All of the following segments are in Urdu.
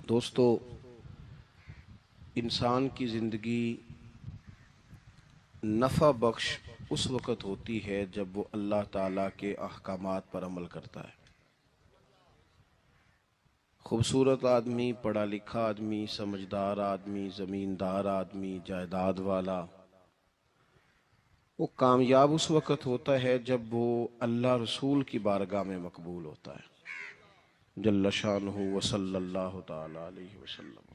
دوستو، انسان کی زندگی نفع بخش اس وقت ہوتی ہے جب وہ اللہ تعالیٰ کے احکامات پر عمل کرتا ہے۔ خوبصورت آدمی، پڑھا لکھا آدمی، سمجھدار آدمی، زمیندار آدمی، جائیداد والا، وہ کامیاب اس وقت ہوتا ہے جب وہ اللہ رسول کی بارگاہ میں مقبول ہوتا ہے جل شانہ و صلی اللہ تعالی علیہ وسلم۔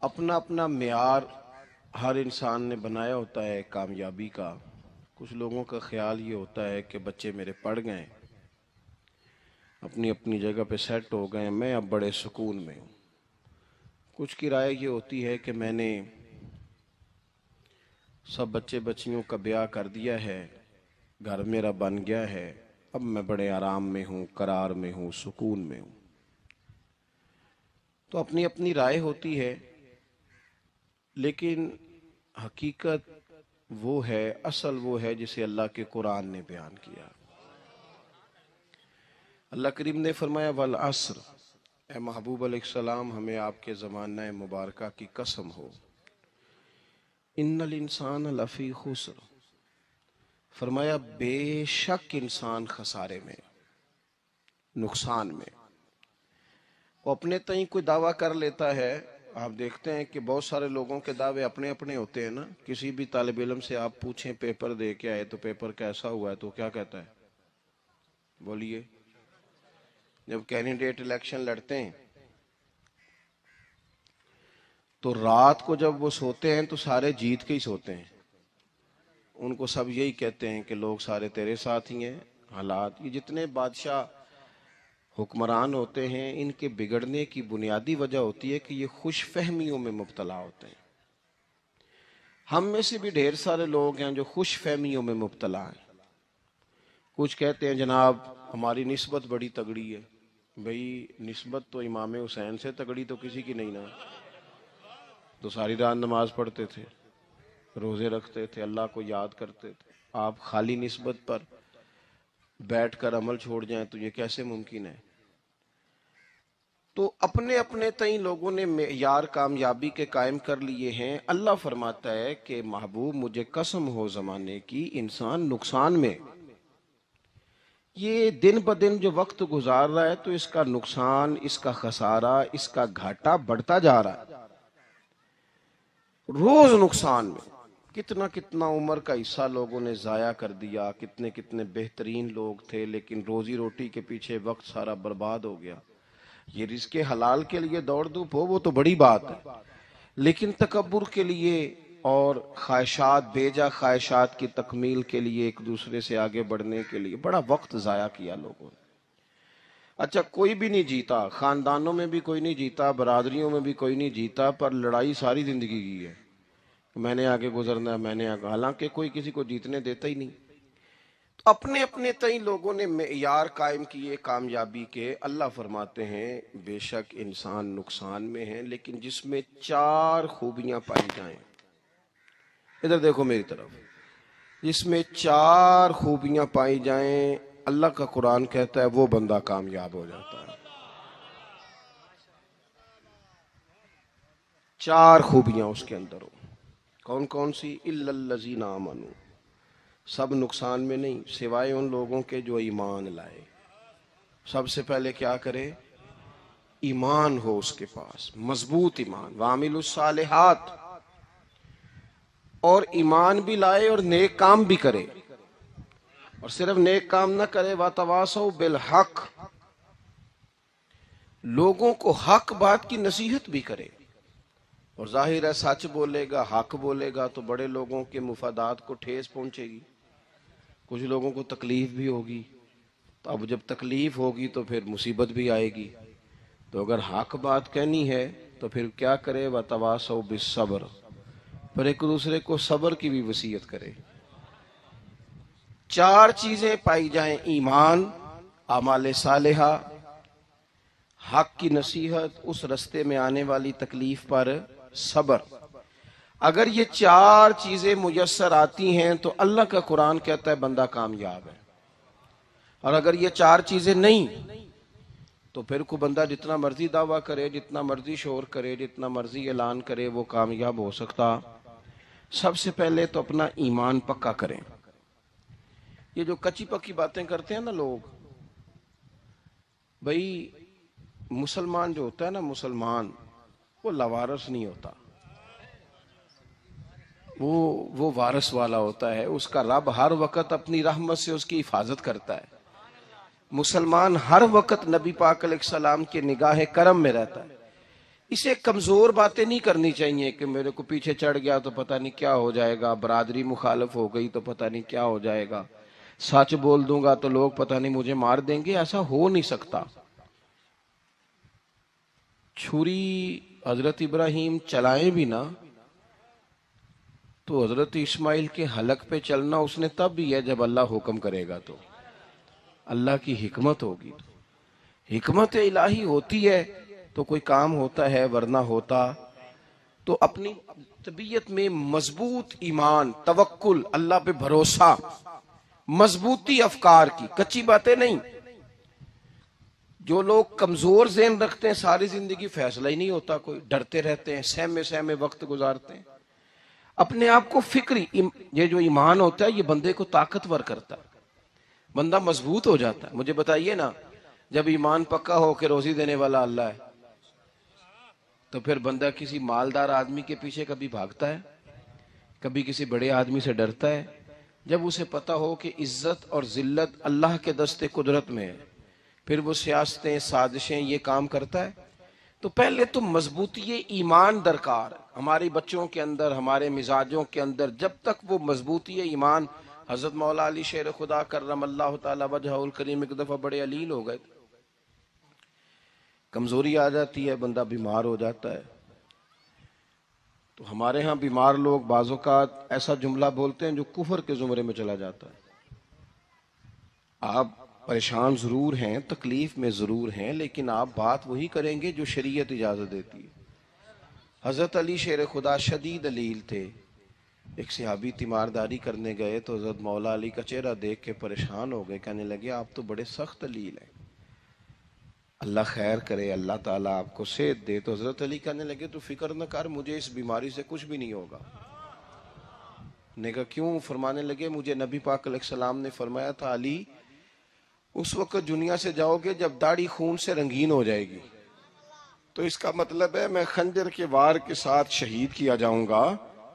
اپنا اپنا معیار ہر انسان نے بنایا ہوتا ہے کامیابی کا۔ کچھ لوگوں کا خیال یہ ہوتا ہے کہ بچے میرے پڑھ گئے، اپنی اپنی جگہ پہ سیٹ ہو گئے، میں اب بڑے سکون میں ہوں۔ کچھ کی رائے یہ ہوتی ہے کہ میں نے سب بچے بچیوں کا بیاہ کر دیا ہے، گھر میرا بن گیا ہے، اب میں بڑے آرام میں ہوں، قرار میں ہوں، سکون میں ہوں۔ تو اپنی اپنی رائے ہوتی ہے، لیکن حقیقت وہ ہے، اصل وہ ہے جسے اللہ کے قرآن نے بیان کیا۔ اللہ کریم نے فرمایا والعصر، اے محبوب علیہ السلام ہمیں آپ کے زمانہ مبارکہ کی قسم ہو، ان الانسان لفی خسر، فرمایا بے شک انسان خسارے میں، نقصان میں۔ وہ اپنے تئیں کوئی دعویٰ کر لیتا ہے، آپ دیکھتے ہیں کہ بہت سارے لوگوں کے دعوے اپنے اپنے ہوتے ہیں نا۔ کسی بھی طالب علم سے آپ پوچھیں پیپر دے کے آئے تو پیپر کیسا ہوا ہے تو کیا کہتا ہے؟ بولیے۔ جب کینڈیڈیٹ الیکشن لڑتے ہیں تو رات کو جب وہ سوتے ہیں تو سارے جیت کے ہی سوتے ہیں، ان کو سب یہی کہتے ہیں کہ لوگ سارے تیرے ساتھ ہی ہیں۔ حالات، یہ جتنے بادشاہ حکمران ہوتے ہیں ان کے بگڑنے کی بنیادی وجہ ہوتی ہے کہ یہ خوش فہمیوں میں مبتلا ہوتے ہیں۔ ہم میں سے بھی ڈھیر سارے لوگ ہیں جو خوش فہمیوں میں مبتلا ہیں۔ کچھ کہتے ہیں جناب ہماری نسبت بڑی تگڑی ہے۔ بھئی نسبت تو امام حسین سے تگڑی تو کسی کی نہیں نا، تو ساری رات نماز پڑھتے تھے، روزے رکھتے تھے، اللہ کو یاد کرتے تھے۔ آپ خالی نسبت پر بیٹھ کر عمل چھوڑ جائیں تو یہ کیسے ممکن ہے؟ تو اپنے اپنے تئیں لوگوں نے معیار کامیابی کے قائم کر لیے ہیں۔ اللہ فرماتا ہے کہ محبوب مجھے قسم ہو زمانے کی، انسان نقصان میں، یہ دن بدن جو وقت گزار رہا ہے تو اس کا نقصان، اس کا خسارہ، اس کا گھاٹا بڑھتا جا رہا ہے، روز نقصان میں۔ کتنا کتنا عمر کا حصہ لوگوں نے ضائع کر دیا، کتنے کتنے بہترین لوگ تھے لیکن روزی روٹی کے پیچھے وقت سارا برباد ہو گیا۔ یہ رزق حلال کے لیے دوڑ دھوپ ہو وہ تو بڑی بات ہے، لیکن تکبر کے لیے اور خواہشات، بیجا خواہشات کی تکمیل کے لیے، ایک دوسرے سے آگے بڑھنے کے لیے بڑا وقت ضائع کیا لوگوں نے۔ اچھا کوئی بھی نہیں جیتا، خاندانوں میں بھی کوئی نہیں جیتا، برادریوں میں بھی کوئی نہیں جیتا، پر لڑائی ساری زندگی کی ہے، میں نے آگے گزرنا ہے، میں نے آگے، حالانکہ کوئی کسی کو جیتنے دیتا ہی نہیں۔ تو اپنے اپنے تئیں لوگوں نے معیار قائم کیے کامیابی کے۔ اللہ فرماتے ہیں بے شک انسان نقصان میں ہے، لیکن جس میں 4 خوبیاں پائی جائیں، ادھر دیکھو میری طرف، جس میں 4 خوبیاں پائی جائیں، اللہ کا قرآن کہتا ہے وہ بندہ کامیاب ہو جاتا ہے۔ 4 خوبیاں اس کے اندر ہو۔ کون کون سی؟ الا الذین آمنوا، سب نقصان میں نہیں سوائے ان لوگوں کے جو ایمان لائے۔ سب سے پہلے کیا کرے؟ ایمان ہو اس کے پاس، مضبوط ایمان، وعملوا الصالحات، اور ایمان بھی لائے اور نیک کام بھی کرے، اور صرف نیک کام نہ کرے، وَتَوَاصَوْا بِالْحَقِّ، لوگوں کو حق بات کی نصیحت بھی کرے۔ اور ظاہر ہے سچ بولے گا، حق بولے گا تو بڑے لوگوں کے مفادات کو ٹھیس پہنچے گی، کچھ لوگوں کو تکلیف بھی ہوگی، تو اب جب تکلیف ہوگی تو پھر مصیبت بھی آئے گی۔ تو اگر حق بات کہنی ہے تو پھر کیا کرے؟ وَتَوَاصَوْا بِالصَّبْرِ، پر ایک دوسرے کو صبر کی بھی وصیت کرے۔ 4 چیزیں پائی جائیں، ایمان، اعمال صالحہ، حق کی نصیحت، اس رستے میں آنے والی تکلیف پر صبر۔ اگر یہ 4 چیزیں میسر آتی ہیں تو اللہ کا قرآن کہتا ہے بندہ کامیاب ہے، اور اگر یہ 4 چیزیں نہیں تو پھر کوئی بندہ جتنا مرضی دعویٰ کرے، جتنا مرضی شور کرے، جتنا مرضی اعلان کرے، وہ کامیاب ہو سکتا؟ سب سے پہلے تو اپنا ایمان پکا کریں۔ یہ جو کچی پکی باتیں کرتے ہیں نا لوگ، بھئی مسلمان جو ہوتا ہے نا، مسلمان وہ لاوارث نہیں ہوتا، وہ وارث والا ہوتا ہے۔ اس کا رب ہر وقت اپنی رحمت سے اس کی حفاظت کرتا ہے۔ مسلمان ہر وقت نبی پاک علیہ السلام کے نگاہ کرم میں رہتا ہے۔ اسے کمزور باتیں نہیں کرنی چاہیے کہ میرے کو پیچھے چڑھ گیا تو پتہ نہیں کیا ہو جائے گا، برادری مخالف ہو گئی تو پتہ نہیں کیا ہو جائے گا، سچ بول دوں گا تو لوگ پتہ نہیں مجھے مار دیں گے۔ ایسا ہو نہیں سکتا۔ چھری حضرت ابراہیم چلائیں بھی نا تو حضرت اسماعیل کے حلق پہ چلنا اس نے تب بھی ہے جب اللہ حکم کرے گا، تو اللہ کی حکمت ہوگی۔ حکمت الہی ہوتی ہے تو کوئی کام ہوتا ہے، ورنہ ہوتا تو اپنی طبیعت میں مضبوط ایمان، توکل، اللہ پہ بھروسہ، مضبوطی افکار کی، کچی باتیں نہیں۔ جو لوگ کمزور ذہن رکھتے ہیں ساری زندگی فیصلہ ہی نہیں ہوتا، کوئی ڈرتے رہتے ہیں، سہمے سہمے وقت گزارتے ہیں۔ اپنے آپ کو فکری، یہ جو ایمان ہوتا ہے یہ بندے کو طاقتور کرتا ہے، بندہ مضبوط ہو جاتا ہے۔ مجھے بتائیے نا، جب ایمان پکا ہو کہ روزی دینے والا اللہ ہے تو پھر بندہ کسی مالدار آدمی کے پیچھے کبھی بھاگتا ہے؟ کبھی کسی بڑے آدمی سے ڈرتا ہے؟ جب اسے پتا ہو کہ عزت اور ذلت اللہ کے دستے قدرت میں ہے، پھر وہ سیاستیں، سازشیں، یہ کام کرتا ہے۔ تو پہلے تو مضبوطی ایمان درکار ہے ہماری بچوں کے اندر، ہمارے مزاجوں کے اندر۔ جب تک وہ مضبوطی ایمان، حضرت مولا علی شیر خدا کرم اللہ تعالی وجہہ الکریم ایک دفعہ بڑے علیل ہو گئے، کمزوری آ جاتی ہے، بندہ بیمار ہو جاتا ہے۔ تو ہمارے ہاں بیمار لوگ بعض اوقات ایسا جملہ بولتے ہیں جو کفر کے زمرے میں چلا جاتا ہے۔ آپ پریشان ضرور ہیں، تکلیف میں ضرور ہیں، لیکن آپ بات وہی کریں گے جو شریعت اجازت دیتی ہے۔ حضرت علی شیر خدا شدید علیل تھے، ایک صحابی تیمارداری کرنے گئے تو حضرت مولا علی کا چہرہ دیکھ کے پریشان ہو گئے، کہنے لگے آپ تو بڑے سخت علیل ہیں، اللہ خیر کرے، اللہ تعالیٰ آپ کو صحت دے۔ تو حضرت علی کہنے لگے تو فکر نہ کر، مجھے اس بیماری سے کچھ بھی نہیں ہوگا۔ نے کہا کیوں؟ فرمانے لگے مجھے نبی پاک علیہ السلام نے فرمایا تھا علی اس وقت دنیا سے جاؤ گے جب داڑھی خون سے رنگین ہو جائے گی، تو اس کا مطلب ہے میں خنجر کے وار کے ساتھ شہید کیا جاؤں گا،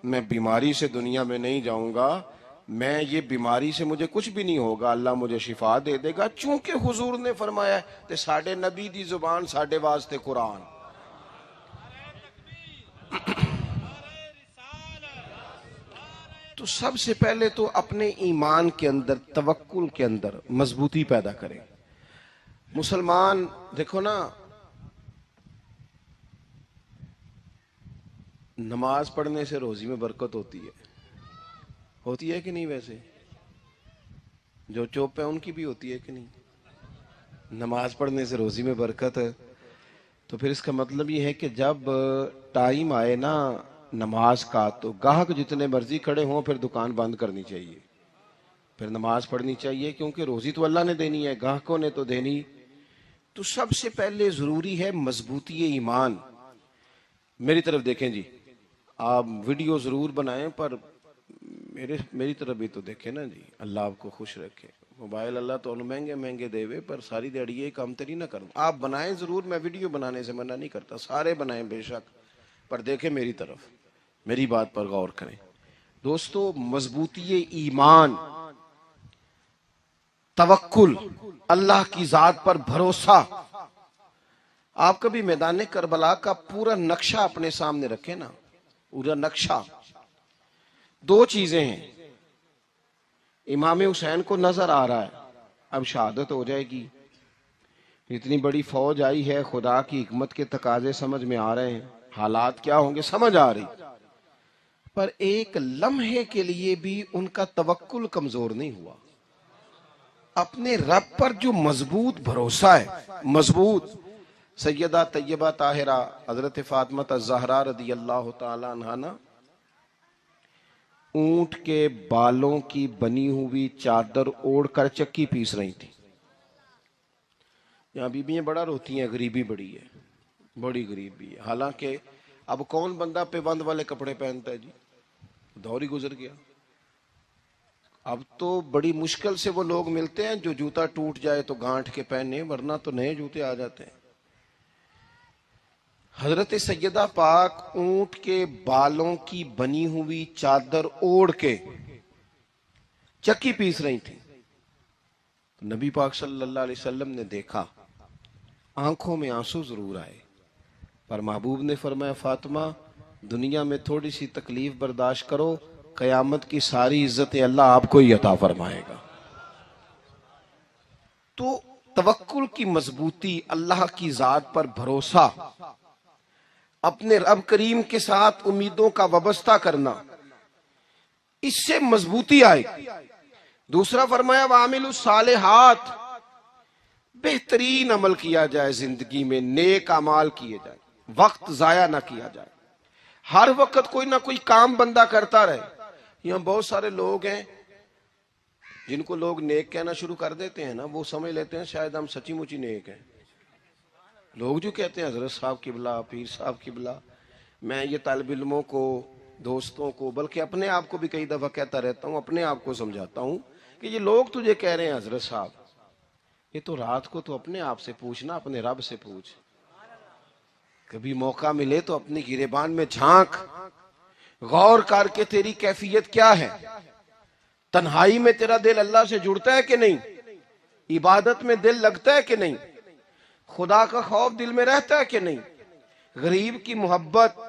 میں بیماری سے دنیا میں نہیں جاؤں گا، میں یہ بیماری سے مجھے کچھ بھی نہیں ہوگا، اللہ مجھے شفا دے دے گا۔ چونکہ حضور نے فرمایا ہے کہ ساڈے نبی دی زبان ساڈے واسطے قرآن۔ تو سب سے پہلے تو اپنے ایمان کے اندر، توکل کے اندر مضبوطی پیدا کریں۔ مسلمان دیکھو نا، نماز پڑھنے سے روزی میں برکت ہوتی ہے کہ نہیں؟ ویسے جو چوپ ہے ان کی بھی ہوتی ہے کہ نہیں؟ نماز پڑھنے سے روزی میں برکت ہے، تو پھر اس کا مطلب یہ ہے کہ جب ٹائم آئے نا نماز کا تو گاہک جتنے مرضی کھڑے ہوں پھر دکان بند کرنی چاہیے، پھر نماز پڑھنی چاہیے، کیونکہ روزی تو اللہ نے دینی ہے، گاہکوں نے تو دینی۔ تو سب سے پہلے ضروری ہے مضبوطی ایمان۔ میری طرف دیکھیں جی، آپ ویڈیو ضرور بنائیں پر میری طرف بھی تو دیکھیں نا جی، اللہ آپ کو خوش رکھے۔ موبائل اللہ تو مہنگے مہنگے دے وے، پر ساری دیڑی یہ کام تری نہ کروں۔ آپ بنائیں ضرور، میں ویڈیو بنانے سے منع نہیں کرتا، سارے بنائیں بے شک، پر دیکھیں میری طرف، میری بات پر غور کریں۔ دوستو، مضبوطی ایمان، توکل، اللہ کی ذات پر بھروسہ۔ آپ کبھی میدان کربلا کا پورا نقشہ اپنے سامنے رکھیں نا، پورا نقشہ۔ دو چیزیں ہیں، امام حسین کو نظر آ رہا ہے اب شہادت ہو جائے گی، اتنی بڑی فوج آئی ہے، خدا کی حکمت کے تقاضے سمجھ میں آ رہے ہیں، حالات کیا ہوں گے سمجھ آ رہی، پر ایک لمحے کے لیے بھی ان کا توکل کمزور نہیں ہوا۔ اپنے رب پر جو مضبوط بھروسہ ہے، مضبوط۔ سیدہ طیبہ طاہرہ حضرت فاطمہ الزہرا رضی اللہ تعالی عنہا نا اونٹ کے بالوں کی بنی ہوئی چادر اوڑھ کر چکی پیس رہی تھی۔ یہاں بیویاں بڑا روتی ہیں، غریبی بڑی ہے، بڑی غریبی ہے. حالانکہ اب کون بندہ پیبند والے کپڑے پہنتا ہے جی، دور ہی گزر گیا. اب تو بڑی مشکل سے وہ لوگ ملتے ہیں جو جوتا ٹوٹ جائے تو گانٹھ کے پہنے، ورنہ تو نئے جوتے آ جاتے ہیں. حضرت سیدہ پاک اونٹ کے بالوں کی بنی ہوئی چادر اوڑھ کے چکی پیس رہی تھی. نبی پاک صلی اللہ علیہ وسلم نے دیکھا، آنکھوں میں آنسو ضرور آئے، پر محبوب نے فرمایا فاطمہ دنیا میں تھوڑی سی تکلیف برداشت کرو، قیامت کی ساری عزتیں اللہ آپ کو ہی عطا فرمائے گا. تو توکل کی مضبوطی، اللہ کی ذات پر بھروسہ، اپنے رب کریم کے ساتھ امیدوں کا وابستہ کرنا، اس سے مضبوطی آئے. دوسرا فرمایا وَعَمِلُوا الصَّالِحَاتِ، بہترین عمل کیا جائے زندگی میں، نیک اعمال کیے جائے، وقت ضائع نہ کیا جائے. ہر وقت کوئی نہ کوئی کام بندہ کرتا رہے. یہاں بہت سارے لوگ ہیں جن کو لوگ نیک کہنا شروع کر دیتے ہیں نا، وہ سمجھ لیتے ہیں شاید ہم سچی مچی نیک ہیں. لوگ جو کہتے ہیں حضرت صاحب قبلہ، پیر صاحب قبلہ، میں یہ طالب علموں کو، دوستوں کو، بلکہ اپنے آپ کو بھی کئی دفعہ کہتا رہتا ہوں، اپنے آپ کو سمجھاتا ہوں کہ یہ لوگ تجھے کہہ رہے ہیں حضرت صاحب، یہ تو رات کو تو اپنے آپ سے پوچھنا، اپنے رب سے پوچھ. کبھی موقع ملے تو اپنی گریبان میں جھانک، غور کر کے تیری کیفیت کیا ہے. تنہائی میں تیرا دل اللہ سے جڑتا ہے کہ نہیں؟ عبادت میں دل لگتا ہے کہ نہیں؟ خدا کا خوف دل میں رہتا ہے کہ نہیں؟ غریب کی محبت،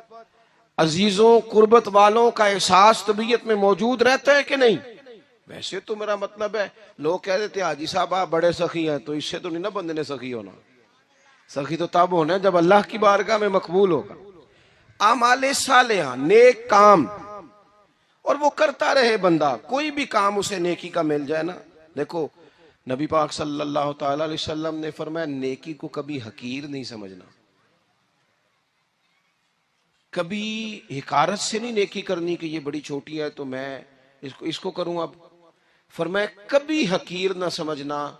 عزیزوں قربت والوں کا احساس طبیعت میں موجود رہتا ہے کہ نہیں؟ ویسے تو میرا مطلب ہے، لوگ کہہ دیتے ہیں حاجی صاحب آپ بڑے سخی ہیں، تو اس سے تو نہیں نا بندے نے سخی ہونا. سخی تو تب ہونا ہے جب اللہ کی بارگاہ میں مقبول ہوگا. اعمال صالحہ، نیک کام، اور وہ کرتا رہے بندہ، کوئی بھی کام اسے نیکی کا مل جائے نا. دیکھو نبی پاک صلی اللہ تعالی علیہ وسلم نے فرمایا نیکی کو کبھی حقیر نہیں سمجھنا، کبھی حقارت سے نہیں نیکی کرنی کہ یہ بڑی چھوٹی ہے تو میں اس کو کروں. اب فرمایا کبھی حقیر نہ سمجھنا،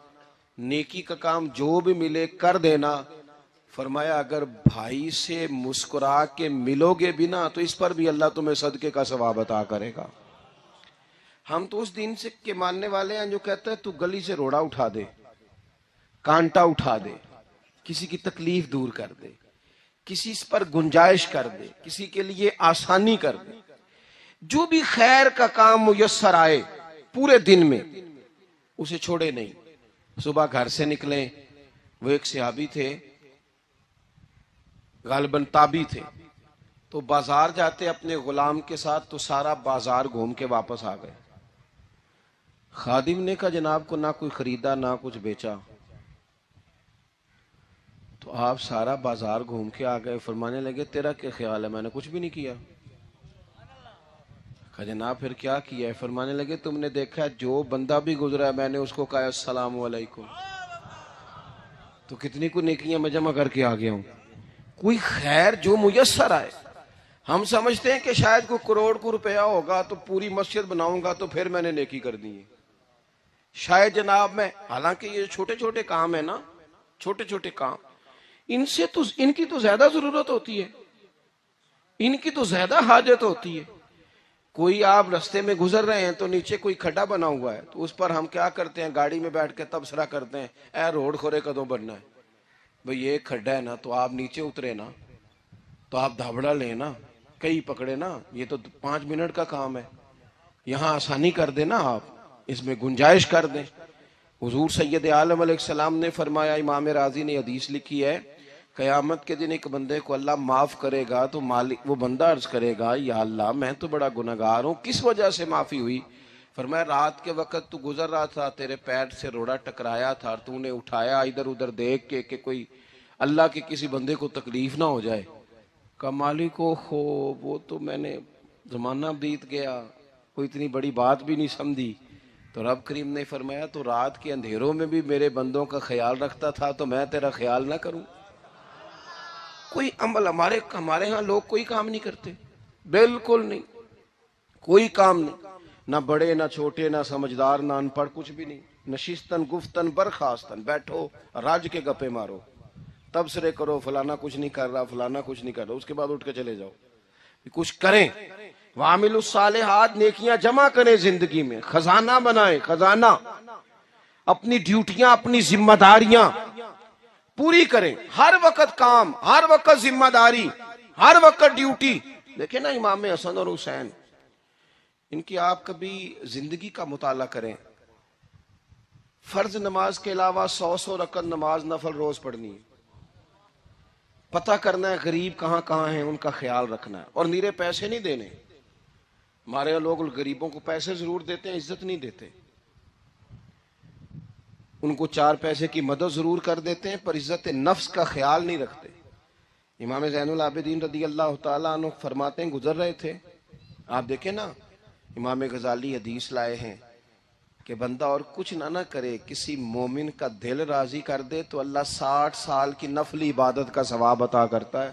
نیکی کا کام جو بھی ملے کر دینا. فرمایا اگر بھائی سے مسکرا کے ملو گے بھی نا تو اس پر بھی اللہ تمہیں صدقے کا ثواب عطا کرے گا. ہم تو اس دین سے کے ماننے والے ہیں جو کہتا ہے تو گلی سے روڑا اٹھا دے، کانٹا اٹھا دے، کسی کی تکلیف دور کر دے، کسی اس پر گنجائش کر دے، کسی کے لیے آسانی کر دے. جو بھی خیر کا کام میسر آئے پورے دن میں اسے چھوڑے نہیں. صبح گھر سے نکلیں، وہ ایک صحابی تھے، غالباً تابعی تھے، تو بازار جاتے اپنے غلام کے ساتھ تو سارا بازار گھوم کے واپس آ گئے. خادم نے کہا جناب کو نہ کوئی خریدا نہ کچھ بیچا. تو آپ سارا بازار گھوم کے آ گئے. فرمانے لگے تیرا کیا خیال ہے؟ میں نے کچھ بھی نہیں کیا. کہا جناب پھر کیا کیا ہے؟ فرمانے لگے تم نے دیکھا جو بندہ بھی گزرا ہے میں نے اس کو کہا السلام علیکم. تو کتنی کو نیکیاں میں جمع کر کے آ گیا ہوں. کوئی خیر جو میسر آئے. ہم سمجھتے ہیں کہ شاید کوئی کروڑ کو روپیہ ہوگا تو پوری مسجد بناؤں گا تو پھر میں نے نیکی کر دی ہے. شاید جناب میں، حالانکہ یہ چھوٹے چھوٹے کام ہیں نا، چھوٹے چھوٹے کام، ان کی تو زیادہ ضرورت ہوتی ہے، ان کی تو زیادہ حاجت ہوتی ہے. کوئی آپ رستے میں گزر رہے ہیں تو نیچے کوئی کھڈا بنا ہوا ہے تو اس پر ہم کیا کرتے ہیں؟ گاڑی میں بیٹھ کے تبصرہ کرتے ہیں اے روڈ کھورے کدوں بننا ہے. بھئی یہ کھڈا ہے نا تو آپ نیچے اترے نا، تو آپ دھابڑا لیں نا، کئی پکڑے نا، یہ تو 5 منٹ کا کام ہے، یہاں آسانی کر دیں نا، آپ اس میں گنجائش کر دیں. حضور سید عالم علیہ السلام نے فرمایا، امام راضی نے حدیث لکھی ہے، قیامت کے دن ایک بندے کو اللہ معاف کرے گا تو مالک وہ بندہ عرض کرے گا یا اللہ میں تو بڑا گنہگار ہوں، کس وجہ سے معافی ہوئی؟ فرمایا رات کے وقت تو گزر رہا تھا، تیرے پیر سے روڑا ٹکرایا تھا اور تو نے اٹھایا ادھر ادھر دیکھ کے کہ کوئی اللہ کے کسی بندے کو تکلیف نہ ہو جائے. کہ مالک ہو وہ تو میں نے زمانہ بیت گیا، کوئی اتنی بڑی بات بھی نہیں سمجھی. تو رب کریم نے فرمایا تو رات کے اندھیروں میں بھی میرے بندوں کا خیال رکھتا تھا تو میں تیرا خیال نہ کروں؟ کوئی عمل ہمارے ہاں لوگ کوئی کام نہیں کرتے، بالکل نہیں، کوئی کام نہیں، نہ بڑے نہ چھوٹے نہ سمجھدار نہ ان پڑھ، کچھ بھی نہیں. نشستن گفتن برخاستن، بیٹھو راج کے گپے مارو، تبصرے کرو فلانا کچھ نہیں کر رہا، فلانا کچھ نہیں کر رہا، اس کے بعد اٹھ کے چلے جاؤ، کچھ کریں۔ وعملوا الصالحات، نیکیاں جمع کریں زندگی میں، خزانہ بنائیں، خزانہ، اپنی ڈیوٹیاں، اپنی ذمہ داریاں پوری کریں، ہر وقت کام، ہر وقت ذمہ داری، ہر وقت ڈیوٹی۔ دیکھیں نا امام حسن اور حسین، ان کی آپ کبھی زندگی کا مطالعہ کریں، فرض نماز کے علاوہ 100 رکعت نماز نفل روز پڑھنی ہے، پتہ کرنا ہے غریب کہاں کہاں ہیں، ان کا خیال رکھنا ہے، اور نیرے پیسے نہیں دینے۔ ہمارے لوگ غریبوں کو پیسے ضرور دیتے ہیں، عزت نہیں دیتے، ان کو 4 پیسے کی مدد ضرور کر دیتے ہیں، پر عزت نفس کا خیال نہیں رکھتے۔ امام زین العابدین رضی اللہ تعالیٰ عنہ فرماتے ہیں، گزر رہے تھے، آپ دیکھیں نا، امام غزالی حدیث لائے ہیں کہ بندہ اور کچھ نہ کرے، کسی مومن کا دل راضی کر دے تو اللہ 60 سال کی نفلی عبادت کا ثواب عطا کرتا ہے۔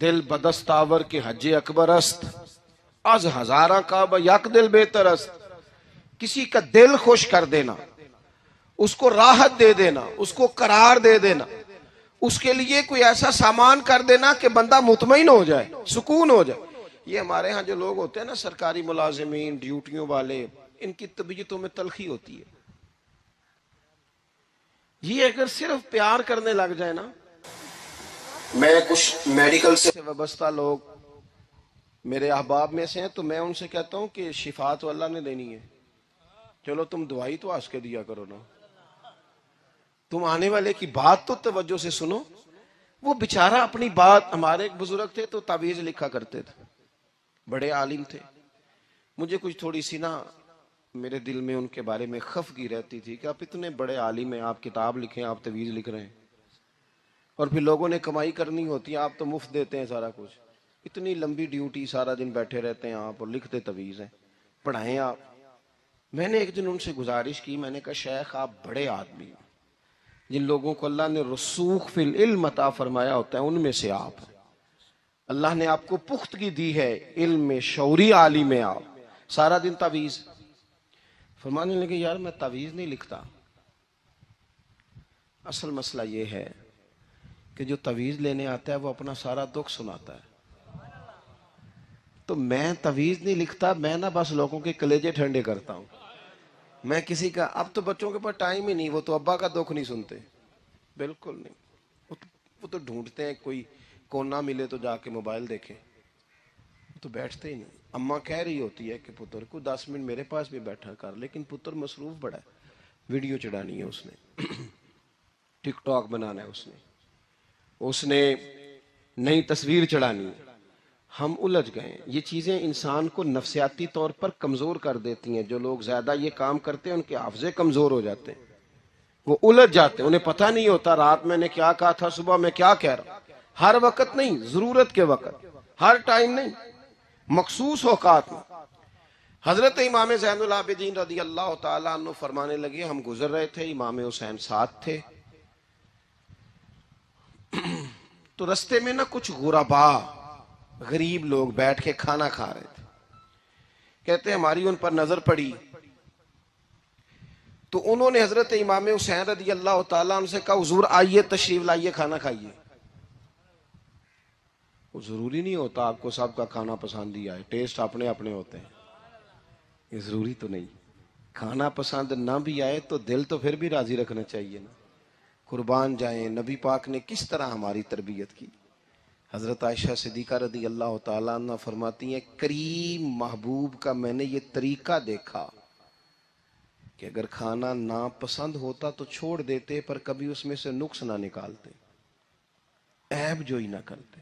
دل بدستاور کے حج اکبر است، از ہزارہ کعبہ یک دل بہتر است۔ کسی کا دل خوش کر دینا، اس کو راحت دے دینا، اس کو قرار دے دینا، اس کے لیے کوئی ایسا سامان کر دینا کہ بندہ مطمئن ہو جائے، سکون ہو جائے۔ یہ ہمارے ہاں جو لوگ ہوتے ہیں نا، سرکاری ملازمین، ڈیوٹیوں والے، ان کی طبیعتوں میں تلخی ہوتی ہے۔ یہ اگر صرف پیار کرنے لگ جائے نا، میں کچھ میڈیکل سے وابستہ لوگ میرے احباب میں سے ہیں، تو میں ان سے کہتا ہوں کہ شفا تو اللہ نے دینی ہے، چلو تم دوائی تو آس کے دیا کرو نا، تم آنے والے کی بات تو توجہ سے سنو۔ وہ بیچارہ اپنی بات، ہمارے ایک بزرگ تھے تو تعویذ لکھا کرتے تھے، بڑے عالم تھے، مجھے کچھ تھوڑی سی نا میرے دل میں ان کے بارے میں خفگی رہتی تھی کہ آپ اتنے بڑے عالم ہیں، آپ کتاب لکھیں، آپ تعویذ لکھ رہے ہیں، اور پھر لوگوں نے کمائی کرنی ہوتی ہے، آپ تو مفت دیتے ہیں سارا کچھ، اتنی لمبی ڈیوٹی، سارا دن بیٹھے رہتے ہیں آپ اور لکھتے تعویذ ہیں، پڑھائیں آپ۔ میں نے ایک دن ان سے گزارش کی، میں نے کہا شیخ آپ بڑے آدمی ہیں، جن لوگوں کو اللہ نے رسوخ فی العلم عطا فرمایا ہوتا ہے ان میں سے آپ ہیں، اللہ نے آپ کو پختگی دی ہے، علم میں شعوری عالم میں، آپ سارا دن تعویذ۔ فرمانے لگے یار میں تعویذ نہیں لکھتا، اصل مسئلہ یہ ہے کہ جو تعویذ لینے آتا ہے وہ اپنا سارا دکھ سناتا ہے، تو میں تعویذ نہیں لکھتا، میں نا بس لوگوں کے کلیجے ٹھنڈے کرتا ہوں، میں کسی کا، اب تو بچوں کے پاس ٹائم ہی نہیں، وہ تو ابا کا دکھ نہیں سنتے، بالکل نہیں، وہ تو ڈھونڈتے ہیں کوئی کونا ملے تو جا کے موبائل دیکھیں، تو بیٹھتے ہی نہیں۔ اماں کہہ رہی ہوتی ہے کہ پتر کو 10 منٹ میرے پاس بھی بیٹھا کر، لیکن پتر مصروف بڑا ہے، ویڈیو چڑھانی ہے اس نے، ٹک ٹاک بنانا ہے اس نے نئی تصویر چڑھانی ہے۔ ہم الجھ گئے، یہ چیزیں انسان کو نفسیاتی طور پر کمزور کر دیتی ہیں، جو لوگ زیادہ یہ کام کرتے ہیں ان کے حافظے کمزور ہو جاتے ہیں، وہ الجھ جاتے ہیں، انہیں پتہ نہیں ہوتا رات میں نے کیا کہا تھا، صبح میں کیا کہہ رہا۔ ہر وقت نہیں، ضرورت کے وقت، ہر ٹائم نہیں، مخصوص اوقات میں۔ حضرت امام زین العابدین رضی اللہ تعالیٰ عنہ فرمانے لگے، ہم گزر رہے تھے، امام حسین ساتھ تھے، تو رستے میں نا کچھ غربا، غریب لوگ بیٹھ کے کھانا کھا رہے تھے، کہتے ہماری ان پر نظر پڑی، تو انہوں نے حضرت امام حسین رضی اللہ تعالیٰ عنہ سے کہا حضور آئیے تشریف لائیے کھانا کھائیے۔ وہ ضروری نہیں ہوتا آپ کو سب کا کھانا پسند ہی آئے، ٹیسٹ اپنے اپنے ہوتے ہیں، یہ ضروری تو نہیں، کھانا پسند نہ بھی آئے تو دل تو پھر بھی راضی رکھنا چاہیے نا۔ قربان جائیں، نبی پاک نے کس طرح ہماری تربیت کی۔ حضرت عائشہ صدیقہ رضی اللہ تعالیٰ عنہ فرماتی ہیں کریم محبوب کا میں نے یہ طریقہ دیکھا کہ اگر کھانا نا پسند ہوتا تو چھوڑ دیتے، پر کبھی اس میں سے نقص نہ نکالتے، عیب جوئی نہ کرتے۔